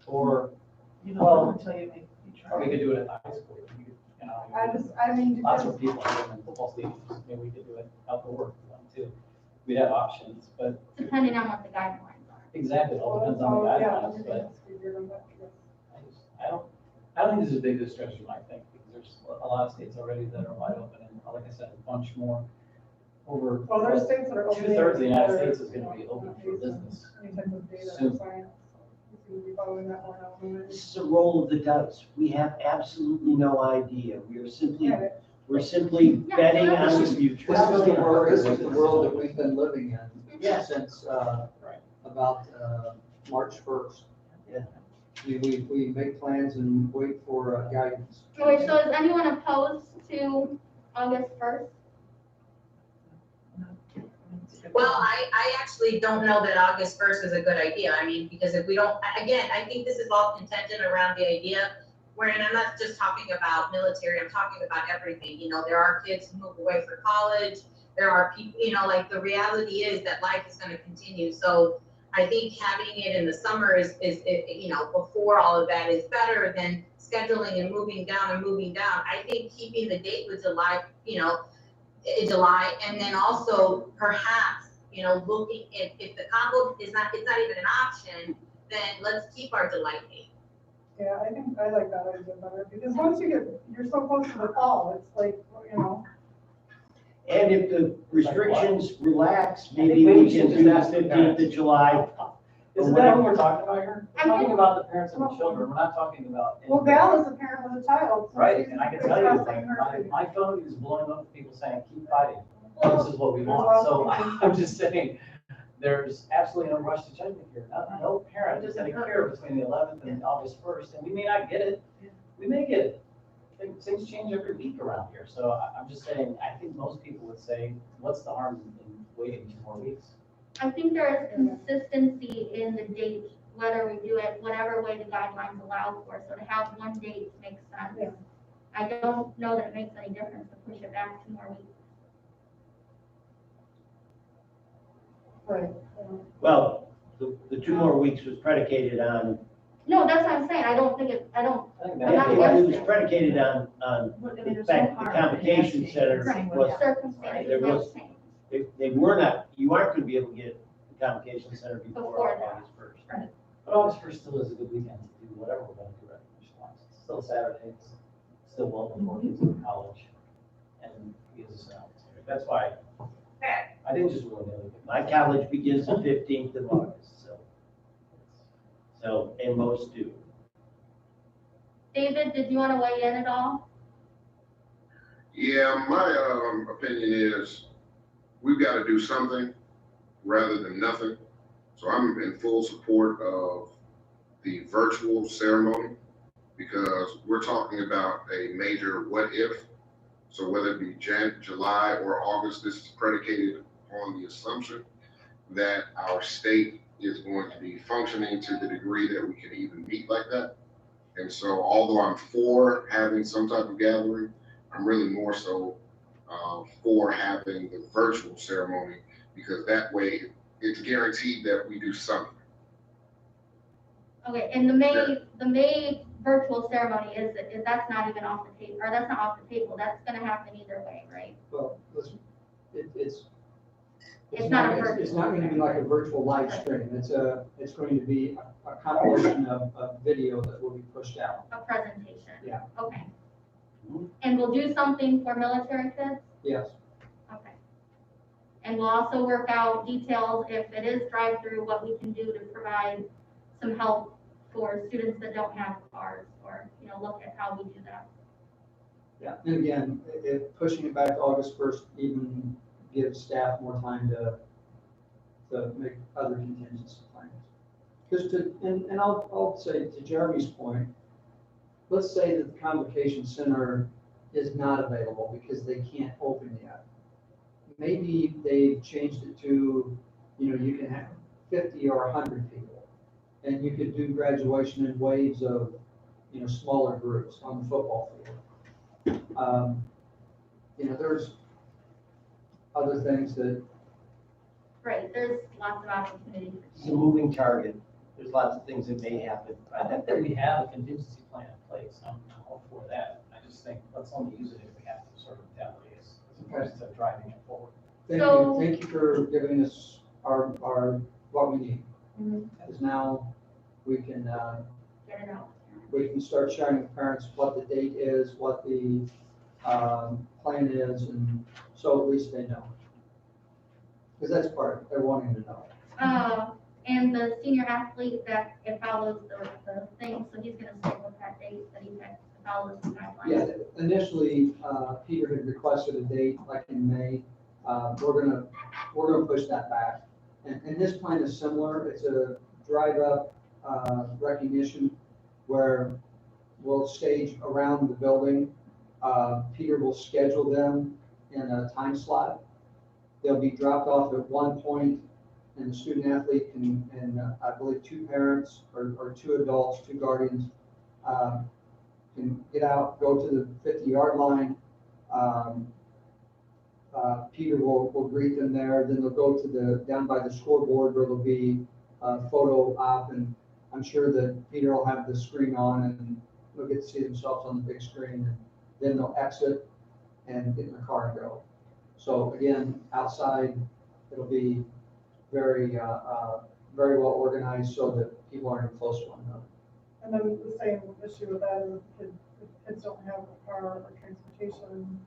Or, You know, Well, until you try. or we could do it at the high school. because Lots of people have in football stadiums. Maybe we could do it outdoor too. We'd have options, but Depending on what the guidelines are. exactly, it all depends on the guidelines, everything but has to be geared up to this. I don't think this is as big a stretch as you might think, because there's a lot of states already that are wide open, and like I said, a bunch more over. Well, there's states that are opening. 2/3 of the United that are States is gonna be open for business. Any type of data soon. or science. So we seem to be following that one out. This is a roll of the dice. We have absolutely no idea. We're simply Yeah, betting yeah. on the future. This is the world that we've been living in Yeah. since, Right. about, March 1st. Yeah. We make plans and wait for guidance. Okay, so is anyone opposed to August 1st? Well, I actually don't know that August 1st is a good idea. I mean, because if we don't, again, I think this is all contingent around the idea, wherein I'm not just talking about military, I'm talking about everything. You know, there are kids who move away for college. There are people, you know, like the reality is that life is going to continue. So I think having it in the summer is, you know, before all of that is better than scheduling and moving down and moving down. I think keeping the date with July, you know, in July, and then also perhaps, you know, looking if the combo is not, it's not even an option, then let's keep our July date. Yeah, I think I like that idea better, because once you're so close to the fall, it's like, you know. And if the restrictions relax, I think maybe we we should can do just the ask the 15th parents. of July. Isn't that what we're talking about here? We're talking about the parents and the children, we're not talking about. Well, Val is a parent with a child. so Right, she's and I can tell you, expressing her my phone is blowing up with people saying, keep fighting, Well, this is what we there's want, lots so of things. I'm just saying, there's absolutely no rush to judgment here, no parent is gonna care between the 11th and August 1st, and we may not get it, we may get it. Things change every week around here, so I'm just saying, I think most people would say, what's the harm in waiting 2 more weeks? I think there is consistency in the date, whether we do it whatever way the guidelines allow for. So to have one date makes sense. Yeah. I don't know that it makes any difference to push it back 2 more weeks. Right. Well, the 2 more weeks was predicated on No, that's what I'm saying, I don't think it, I don't, I think I'm not that, against It was predicated on But, I the mean, there's fact no the harm in convocation asking center if anyone was, else- circumstances there have was- changed. they were not, you aren't gonna be able to get the convocation center Before before that. August first. but August first still is a good weekend to do whatever we're gonna do right in response. It's still Saturday, it's still well before kids in college, and it gives us an opportunity. That's why I didn't just rule the other. My college begins the 15th of August, so, and most do. David, did you want to weigh in at all? Yeah, my opinion is we've got to do something rather than nothing. So I'm in full support of the virtual ceremony because we're talking about a major what if. So whether it be July or August, this is predicated on the assumption that our state is going to be functioning to the degree that we can even meet like that. And so although I'm for having some type of gathering, I'm really more so for having the virtual ceremony because that way it's guaranteed that we do something. Okay, and the May virtual ceremony is that's not even off the table, or that's not off the table, that's gonna happen either way, right? Well, listen, it's It's not a it's not going to be like a virtual live stream. It's going to be a compilation of video that will be pushed out. A presentation? Yeah. Okay. And we'll do something for military kids? Yes. Okay. And we'll also work out details, if it is drive-through, what we can do to provide some help for students that don't have cars, or, look at how we do that. Yeah. And again, pushing it back to August 1st even gives staff more time to make other contingency plans. Because and I'll say to Jeremy's point, let's say that the convocation center is not available because they can't open yet. Maybe they've changed it to, you can have 50 or 100 people, and you could do graduation in waves of, smaller groups on the football field. There's other things that. Right, there's lots of opportunity. It's a moving target. There's lots of things that may happen. I think that we have a contingency plan in place. I'm all for that. I just think let's only use it if we have to sort of retaliate as opposed to driving it forward. Thank you for giving us our what we need. Mhm. Because now we can, Get it out. we can start sharing with parents what the date is, what the plan is, and so at least they know. Because that's part, they're wanting to know. And the senior athlete that it follows the thing, so he's gonna stick with that date that he picked, to follow the guidelines. Yeah, initially, Peter had requested a date like in May. We're gonna push that back. And this plan is similar. It's a drive-up recognition where we'll stage around the building. Peter will schedule them in a time slot. They'll be dropped off at one point, and the student athlete and I believe two parents or two adults, two guardians, can get out, go to the 50-yard line. Peter will greet them there. Then they'll go to down by the scoreboard where there'll be a photo op, and I'm sure that Peter will have the screen on and they'll get to see themselves on the big screen. And then they'll exit and get in the car and go. So again, outside, it'll be very, very well organized so that people aren't in close to one another. And then the same issue with that is if kids don't have a car or transportation,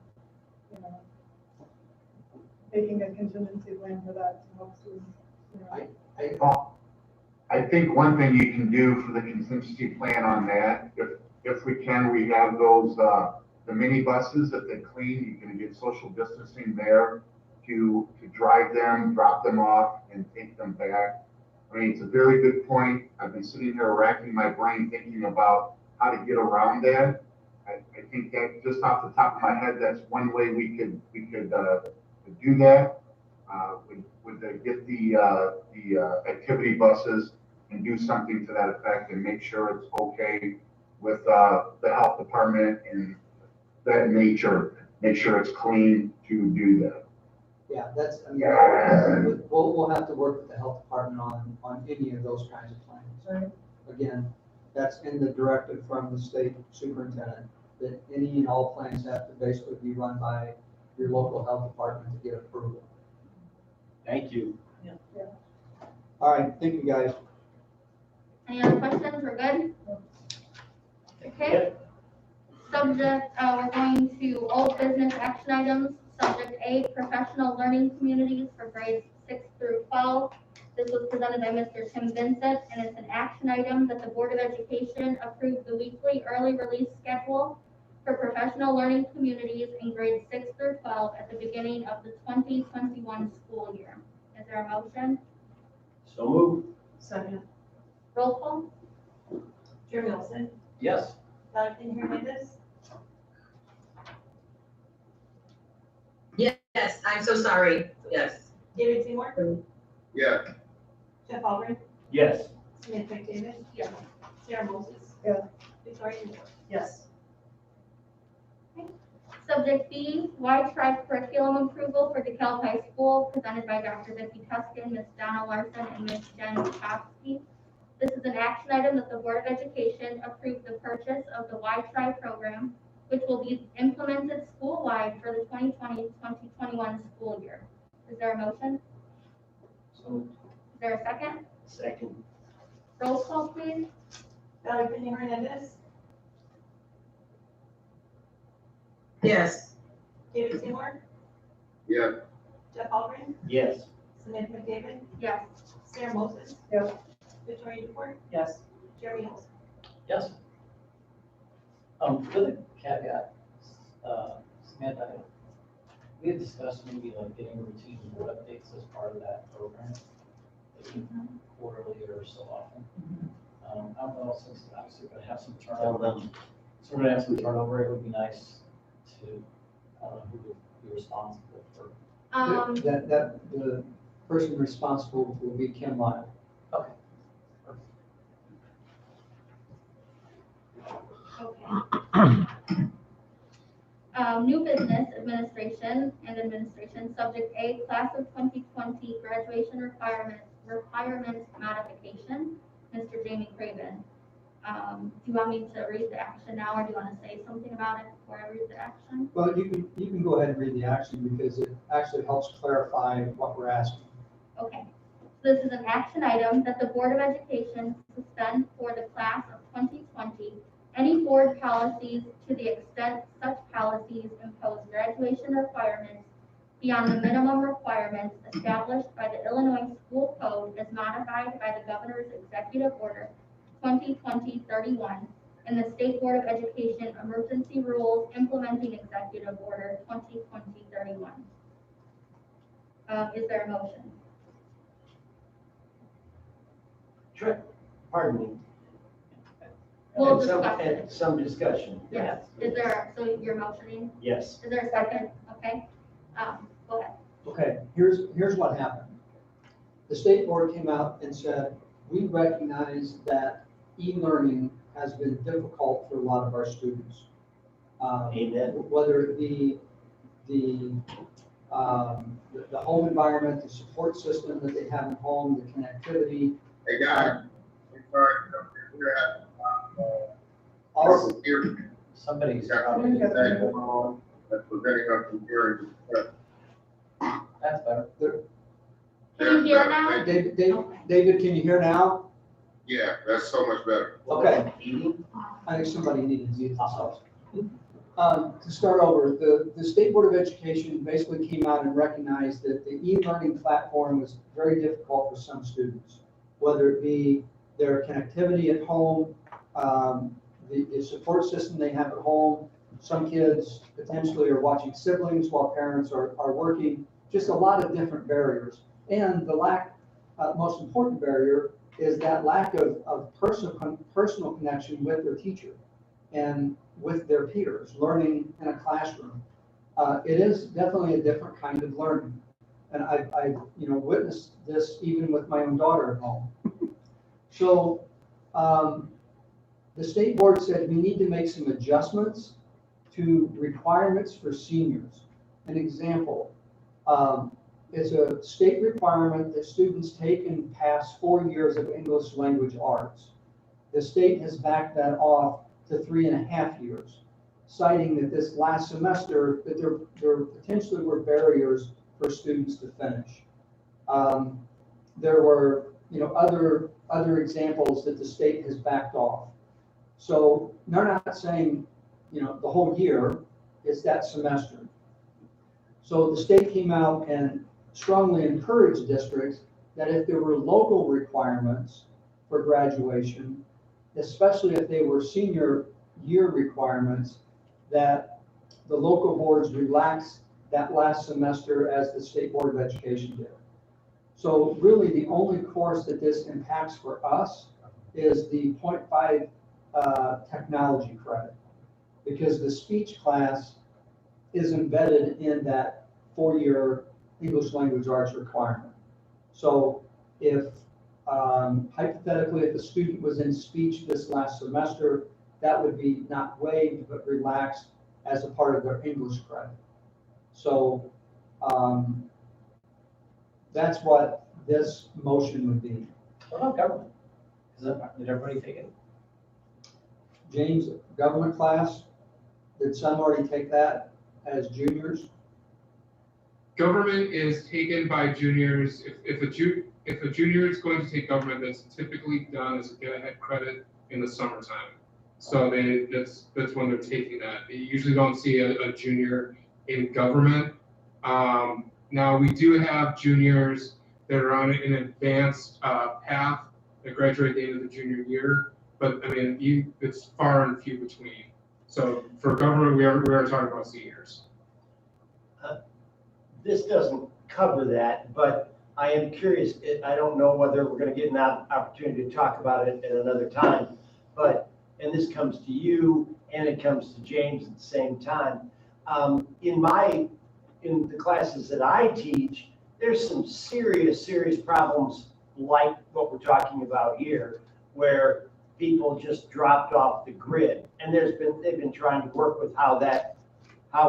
making a contingency plan for that to help students. I think one thing you can do for the contingency plan on that, if we can, we have those, the mini buses that they clean, you can get social distancing there to drive them, drop them off, and take them back. I mean, it's a very good point. I've been sitting here racking my brain thinking about how to get around that. I think that just off the top of my head, that's one way we could do that. Would get the activity buses and do something to that effect and make sure it's okay with the health department and that nature. Make sure it's clean to do that. Yeah, we'll have to work with the health department on any of those kinds of plans. Right. Again, that's in the directive from the state superintendent, that any and all plans have to basically be run by your local health department to get approval. Thank you. All right, thank you, guys. Any other questions? We're good? Okay. Subject, we're going to old business action items. Subject A, professional learning communities for grades 6 through 12. This was presented by Mr. Tim Vincent, and it's an action item that the Board of Education approved the weekly early release schedule for professional learning communities in grades 6 through 12 at the beginning of the 2021 school year. Is there a motion? So moved. Second. Roll call? Jeremy Olson, Yes. Valentin Hernandez, Yes, I'm so sorry. Yes. David Seymour, Yeah, Jeff Albrecht, Yes. Samantha McDavid. Yes. Sarah Moses. Yeah. Victoria Newport. Yes. Subject B, Y-Tribe curriculum approval for DeKalb High School, presented by Dr. Vicki Tuskin, Ms. Donna Larson, and Ms. Jen Kowski. This is an action item that the Board of Education approved the purchase of the Y-Tribe program, which will be implemented school-wide for the 2020-2021 school year. Is there a motion? So moved. Is there a second? Second. Roll call, please. Valentin Hernandez, Yes. David Seymour, yeah, Jeff Albrecht, Yes. Samantha McDavid, Yes. Sarah Moses. Yes. Victoria Newport, Yes. Jeremy Olson. Yes. For the caveat, Samantha, we had discussed maybe like getting routine board updates as part of that program, like quarterly or so often. I don't know, since obviously we're gonna have some turnover, so we're gonna have some turnover, it would be nice to, I don't know who would be responsible for. The person responsible will be Kim Lyle. Okay. Okay. New business administration, subject A, class of 2020 graduation requirement modification, Mr. Jamie Craven. Do you want me to read the action now, or do you want to say something about it before I read the action? Well, you can go ahead and read the action because it actually helps clarify what we're asking. Okay. So this is an action item that the Board of Education suspend for the class of 2020 any board policies to the extent such policies impose graduation requirements beyond the minimum requirements established by the Illinois School Code as modified by the Governor's Executive Order 2020-31 and the State Board of Education Emergency Rules Implementing Executive Order 2020-31. Is there a motion? Sure. Pardon me. We'll And some- discuss it. and some discussion. Yes. Is there, so you're motioning? Yes. Is there a second? Okay. Go ahead. Okay, here's what happened. The state board came out and said, we recognize that e-learning has been difficult for a lot of our students. Amen. Whether it be the home environment, the support system that they have at home, the connectivity. hey, guys, we're Also, here, Somebody's, got something to say going on that's preventing us from hearing. that's better. Can you hear now? David, can you hear now? Yeah, that's so much better. Okay. I think somebody needed to mute themselves. To start over, the State Board of Education basically came out and recognized that the e-learning platform was very difficult for some students, whether it be their connectivity at home, the support system they have at home. Some kids potentially are watching siblings while parents are working, just a lot of different barriers. And the most important barrier is that lack of personal connection with their teacher and with their peers, learning in a classroom. It is definitely a different kind of learning. And I witnessed this even with my own daughter at home. So the state board said we need to make some adjustments to requirements for seniors. An example, it's a state requirement that students take and pass 4 years of English language arts. The state has backed that off to 3.5 years, citing that this last semester, that there potentially were barriers for students to finish. There were, other examples that the state has backed off. So they're not saying, the whole year, it's that semester. So the state came out and strongly encouraged districts that if there were local requirements for graduation, especially if they were senior year requirements, that the local boards relax that last semester as the State Board of Education did. So really the only course that this impacts for us is the 0.5 technology credit, because the speech class is embedded in that 4-year English language arts requirement. So if hypothetically, if a student was in speech this last semester, that would be not waived, but relaxed as a part of their English credit. So that's what this motion would be. What about government? Did everybody take it? James, government class, did some already take that as juniors? Government is taken by juniors. If a junior is going to take government, that's typically done as a get-ahead credit in the summertime. So that's when they're taking that. You usually don't see a junior in government. Now we do have juniors that are on an advanced path that graduate at the end of the junior year, but I mean, it's far and few between. So for government, we are talking about seniors. This doesn't cover that, but I am curious. I don't know whether we're going to get an opportunity to talk about it at another time, but, and this comes to you and it comes to James at the same time. In the classes that I teach, there's some serious problems like what we're talking about here, where people just dropped off the grid. And they've been trying to work with how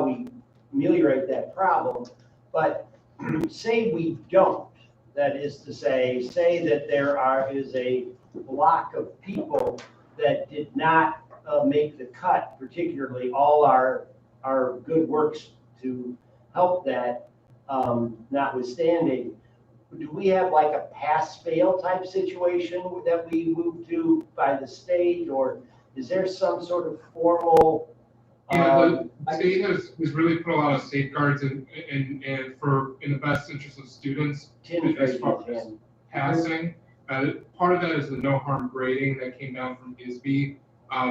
we ameliorate that problem. But say we don't, that is to say that there is a block of people that did not make the cut, particularly all our good works to help that notwithstanding. Do we have like a pass-fail type situation that we move to by the state, or is there some sort of formal? Yeah, the state has really put a lot of safeguards in the best interest of students as far as passing. Part of that is the no harm grading that came down from ISB.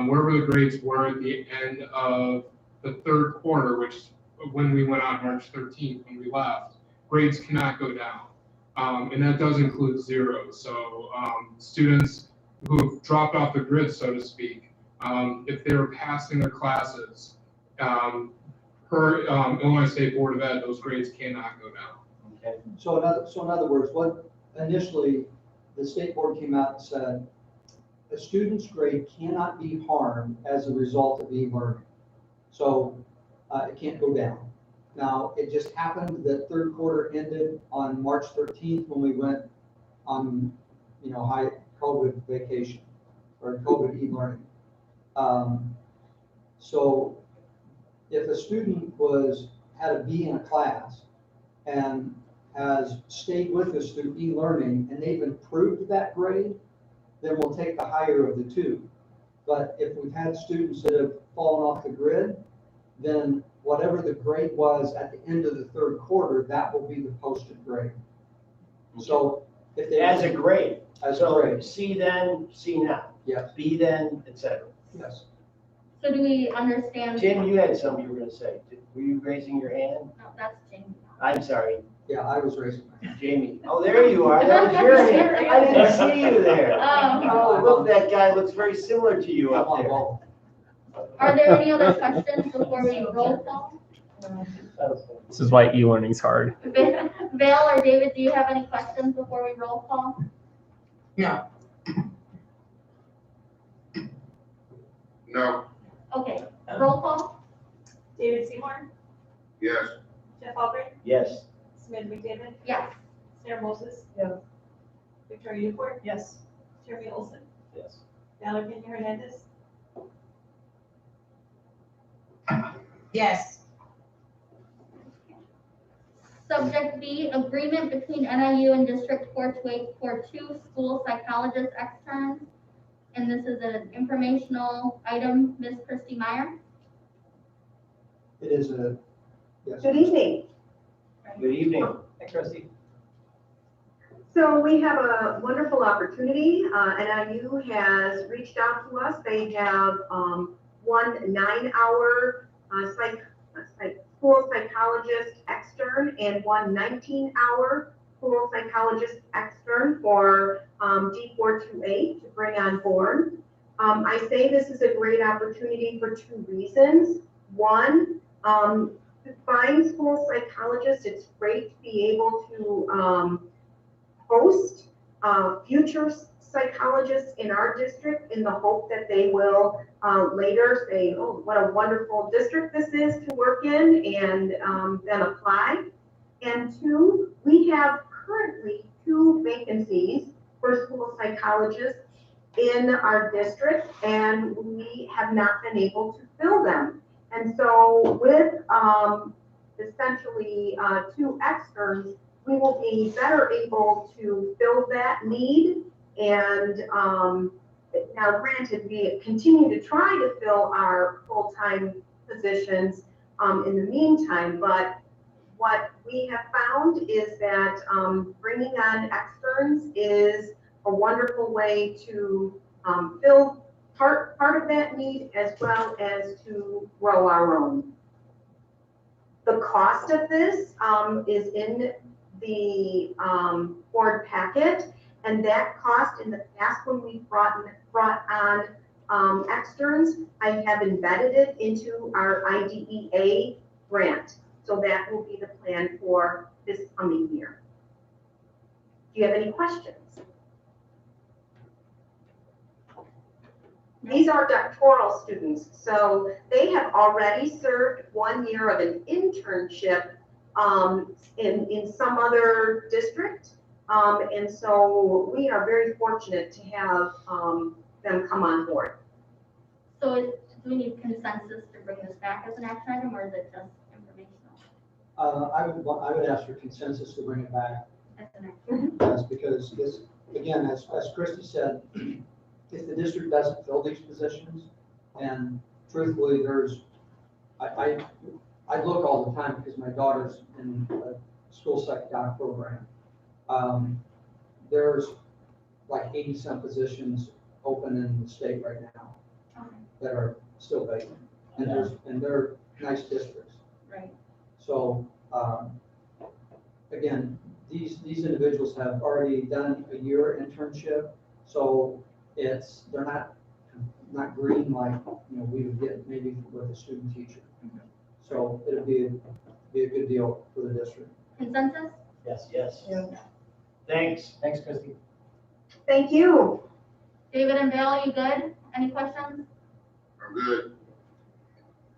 Wherever the grades were at the end of the third quarter, which when we went on March 13th when we left, grades cannot go down. And that does include zeros. So students who have dropped off the grid, so to speak, if they were passing their classes, per Illinois State Board of Ed, those grades cannot go down. Okay. So in other words, what initially the state board came out and said, a student's grade cannot be harmed as a result of e-learning. So it can't go down. Now, it just happened that third quarter ended on March 13th when we went on, high COVID vacation or COVID e-learning. So if a student had a B in a class and has stayed with us through e-learning and they've improved that grade, then we'll take the higher of the two. But if we've had students that have fallen off the grid, then whatever the grade was at the end of the third quarter, that will be the posted grade. So if they as a grade, so grade. C then, C now. Yes. B then, etc. Yes. So do we understand? Tim, you had something you were going to say. Were you raising your hand? No, that's Jamie. I'm sorry. Yeah, I was raising my hand. Jamie. Oh, there you are. That was your hand. I didn't see you there. Oh, look, that guy looks very similar to you up there. Are there any other questions before we roll call? This is why e-learning's hard. Vale or David, do you have any questions before we roll call? No. No. Okay, roll call? David Seymour, Yes. Jeff Albrecht, Yes. Samantha McDavid, Yes. Sarah Moses, Yes. Victoria Newport, Yes. Jeremy Olson. Yes. Valerie Pena Hernandez. Yes. Subject B, agreement between NIU and District 428 for 2 school psychologist externs. And this is an informational item, Ms. Christy Meyer. It is a, yes. Good evening. Good evening. Hey, Christy. So we have a wonderful opportunity. NIU has reached out to us. They have one 9-hour school psychologist extern and one 19-hour school psychologist extern for D428 to bring on board. I say this is a great opportunity for 2 reasons. One, to find school psychologists, it's great to be able to host future psychologists in our district in the hope that they will later say, oh, what a wonderful district this is to work in, and then apply. And 2, we have currently 2 vacancies for school psychologists in our district, and we have not been able to fill them. And so with essentially 2 externs, we will be better able to fill that need. And now granted, we continue to try to fill our full-time positions in the meantime, but what we have found is that bringing on externs is a wonderful way to fill part of that need as well as to grow our own. The cost of this is in the board packet, and that cost in the past when we brought on externs, I have embedded it into our IDEA grant. So that will be the plan for this coming year. Do you have any questions? These are doctoral students, so they have already served 1 year of an internship in some other district. And so we are very fortunate to have them come on board. So do we need consensus to bring this back as an action item, or is it just informational? I would ask for consensus to bring it back. As an action. Yes, because this, again, as Christy said, if the district doesn't fill these positions, and truthfully, I look all the time because my daughter's in a school psych doc program. There's like 80-some positions open in the state right now that are still vacant, and they're nice districts. Right. So again, these individuals have already done a year internship, so they're not green like we would get maybe with a student teacher. So it'll be a good deal for the district. Consensus? Yes, yes. Yeah. Thanks. Thanks, Christy. Thank you. David and Bill, you good? Any questions? I'm good.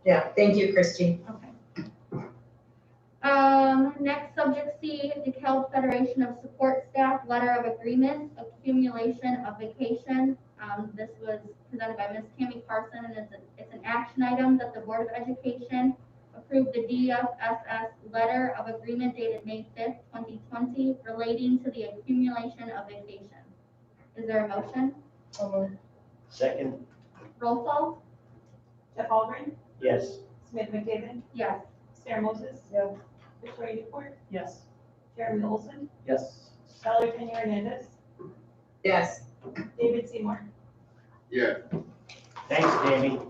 Yeah, thank you, Christy. Okay. Next, subject C, DeKalb Federation of Support Staff Letter of Agreement, accumulation of vacation. This was presented by Ms. Tammy Carson, and it's an action item that the Board of Education approved the DFSS Letter of Agreement dated May 5th, 2020, relating to the accumulation of vacation. Is there a motion? Second, Roll call? Jeff Albrecht, yes. Samantha McDavid, Yes. Sarah Moses. Yes. Victoria Newport, Yes. Jeremy Olson, Yes. Valerie Pena Hernandez, Yes. David Seymour. Yeah, Thanks, Tammy.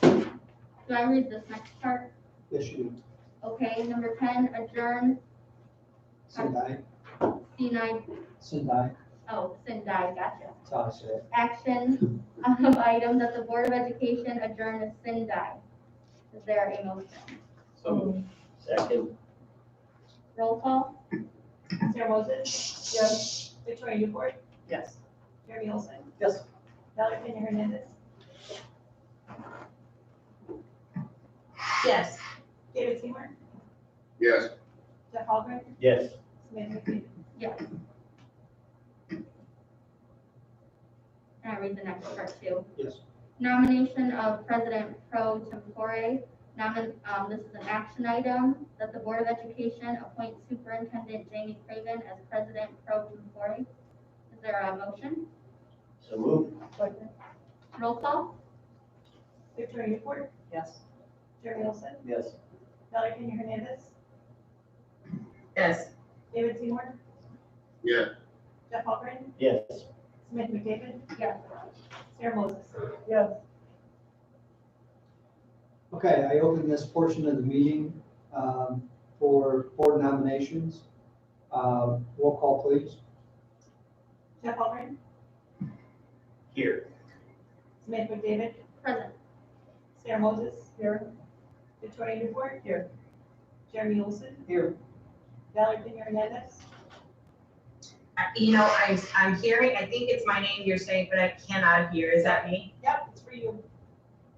Do I read this next part? Yes, you do. Okay, number 10, adjourn. Sendai, C9, Sendai, oh, Sindai, gotcha. that's how I say it. Action item that the Board of Education adjourn as Sindai. Is there a motion? So Second, Roll call? Sarah Moses. Yes. Victoria Newport, Yes. Jeremy Olson, yes. Valerie Pena Hernandez, Yes. David Seymour, yes. Jeff Albrecht, yes. Samantha McDavid. Yes. And I read the next part too. Yes. Nomination of President Pro Tempore. This is an action item that the Board of Education appoints Superintendent Jamie Craven as President Pro Tempore. Is there a motion? So moved. Roll call? Victoria Newport, Yes. Jeremy Olson, Yes. Valerie Kenya Hernandez, Yes. David Seymour, Yeah. Jeff Algren, Yes. Samantha McDavid, Yes. Sarah Moses. Yes. Okay, I open this portion of the meeting for board nominations. Roll call, please. Jeff Algren, Here. Samantha McDavid, Present. Sarah Moses, Here. Victoria Newport. Here. Jeremy Olson, Here. Valerie Kenya Hernandez, You know, I'm hearing, I think it's my name you're saying, but I cannot hear. Is that me? yep, it's for you.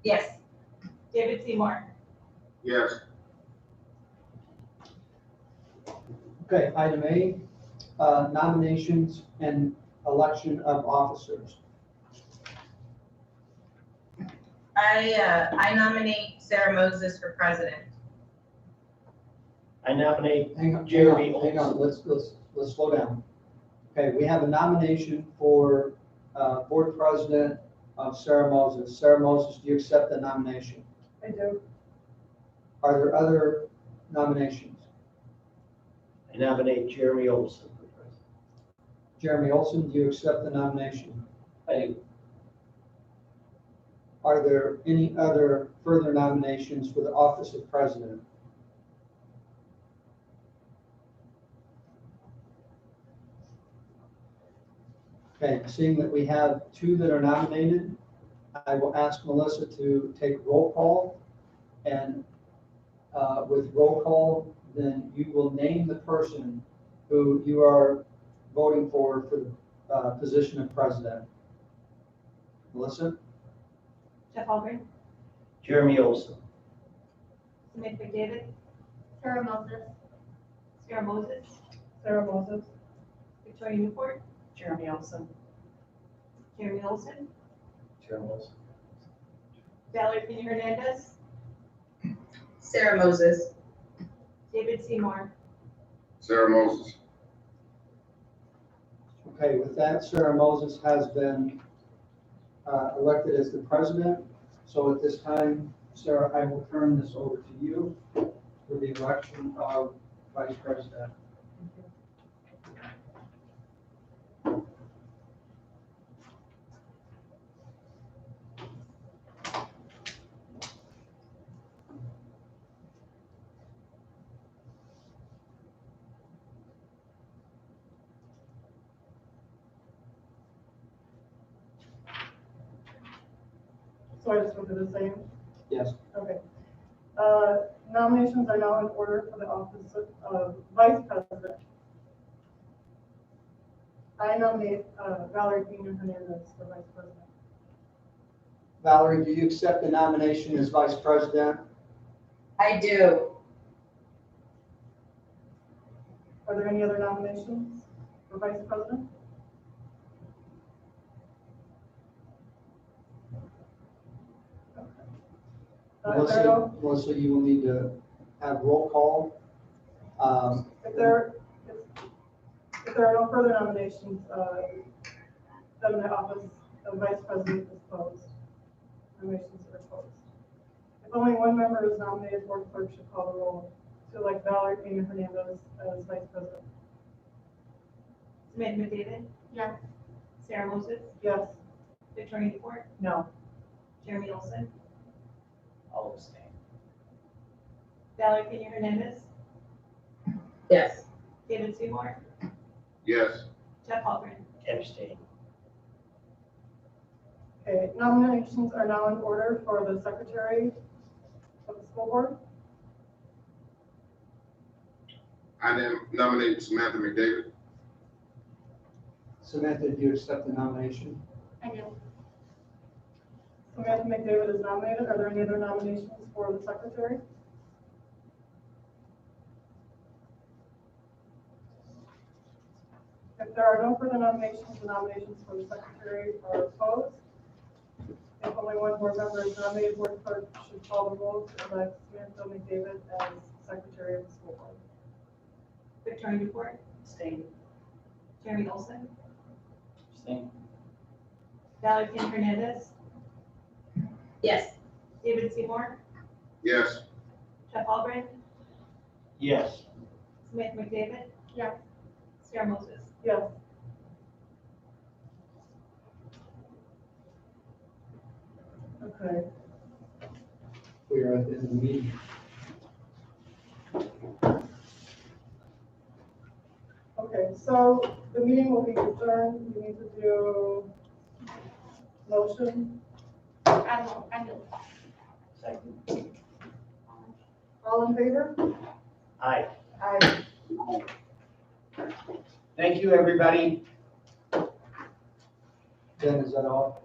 Yes. David Seymour, Yes. Okay, item A, nominations and election of officers. I nominate Sarah Moses for president. I nominate Hang on, Jeremy hang on, Olson. let's slow down. Okay, we have a nomination for board president of Sarah Moses. Sarah Moses, do you accept the nomination? I do. Are there other nominations? I nominate Jeremy Olson for president. Jeremy Olson, do you accept the nomination? I do. Are there any other further nominations for the office of president? Okay, seeing that we have two that are nominated, I will ask Melissa to take roll call. And with roll call, then you will name the person who you are voting for the position of president. Melissa? Jeff Algren, Jeremy Olson. Samantha McDavid, Sarah Moses. Sarah Moses, Sarah Moses. Victoria Newport, Jeremy Olson. Jeremy Olson, Jeremy Olson. Valerie Kenya Hernandez, Sarah Moses. David Seymour. Sarah Moses. Okay, with that, Sarah Moses has been elected as the president. So at this time, Sarah, I will turn this over to you for the election of vice president. So I just want to do the same? Yes. Okay. Nominations are now in order for the office of vice president. I nominate Valerie Kenya Hernandez for vice president. Valerie, do you accept the nomination as vice president? I do. Are there any other nominations for vice president? Melissa, you will need to have roll call. If there are no further nominations, then the office of vice president is closed. Nominations are closed. If only one member is nominated, board clerk should call the roll to elect Valerie Kenya Hernandez as vice president. Samantha McDavid, Yes. Sarah Moses, Yes. Victoria Newport, No. Jeremy Olson, I'll abstain. Valerie Kenya Hernandez, Yes. David Seymour, Yes. Jeff Algren. Abstain. Okay, nominations are now in order for the secretary of the school board. I nominate Samantha McDavid. Samantha, do you accept the nomination? I do. Samantha McDavid is nominated. Are there any other nominations for the secretary? If there are no further nominations, the nominations for the secretary are closed. If only one board member is nominated, board clerk should call the roll to elect Samantha McDavid as secretary of the school board. Victoria Newport, Stay. Jeremy Olson, Abstain. Valerie Pam Hernandez, Yes. David Seymour, Yes. Jeff Albrecht, Yes. Samantha McDavid. Yes. Sarah Moses. Yes. Okay. We are at the end of the meeting. Okay, so the meeting will be adjourned. We need to do motion. I don't know, I know. Second. All in favor? Aye. Aye. Thank you, everybody. Jen, is that all?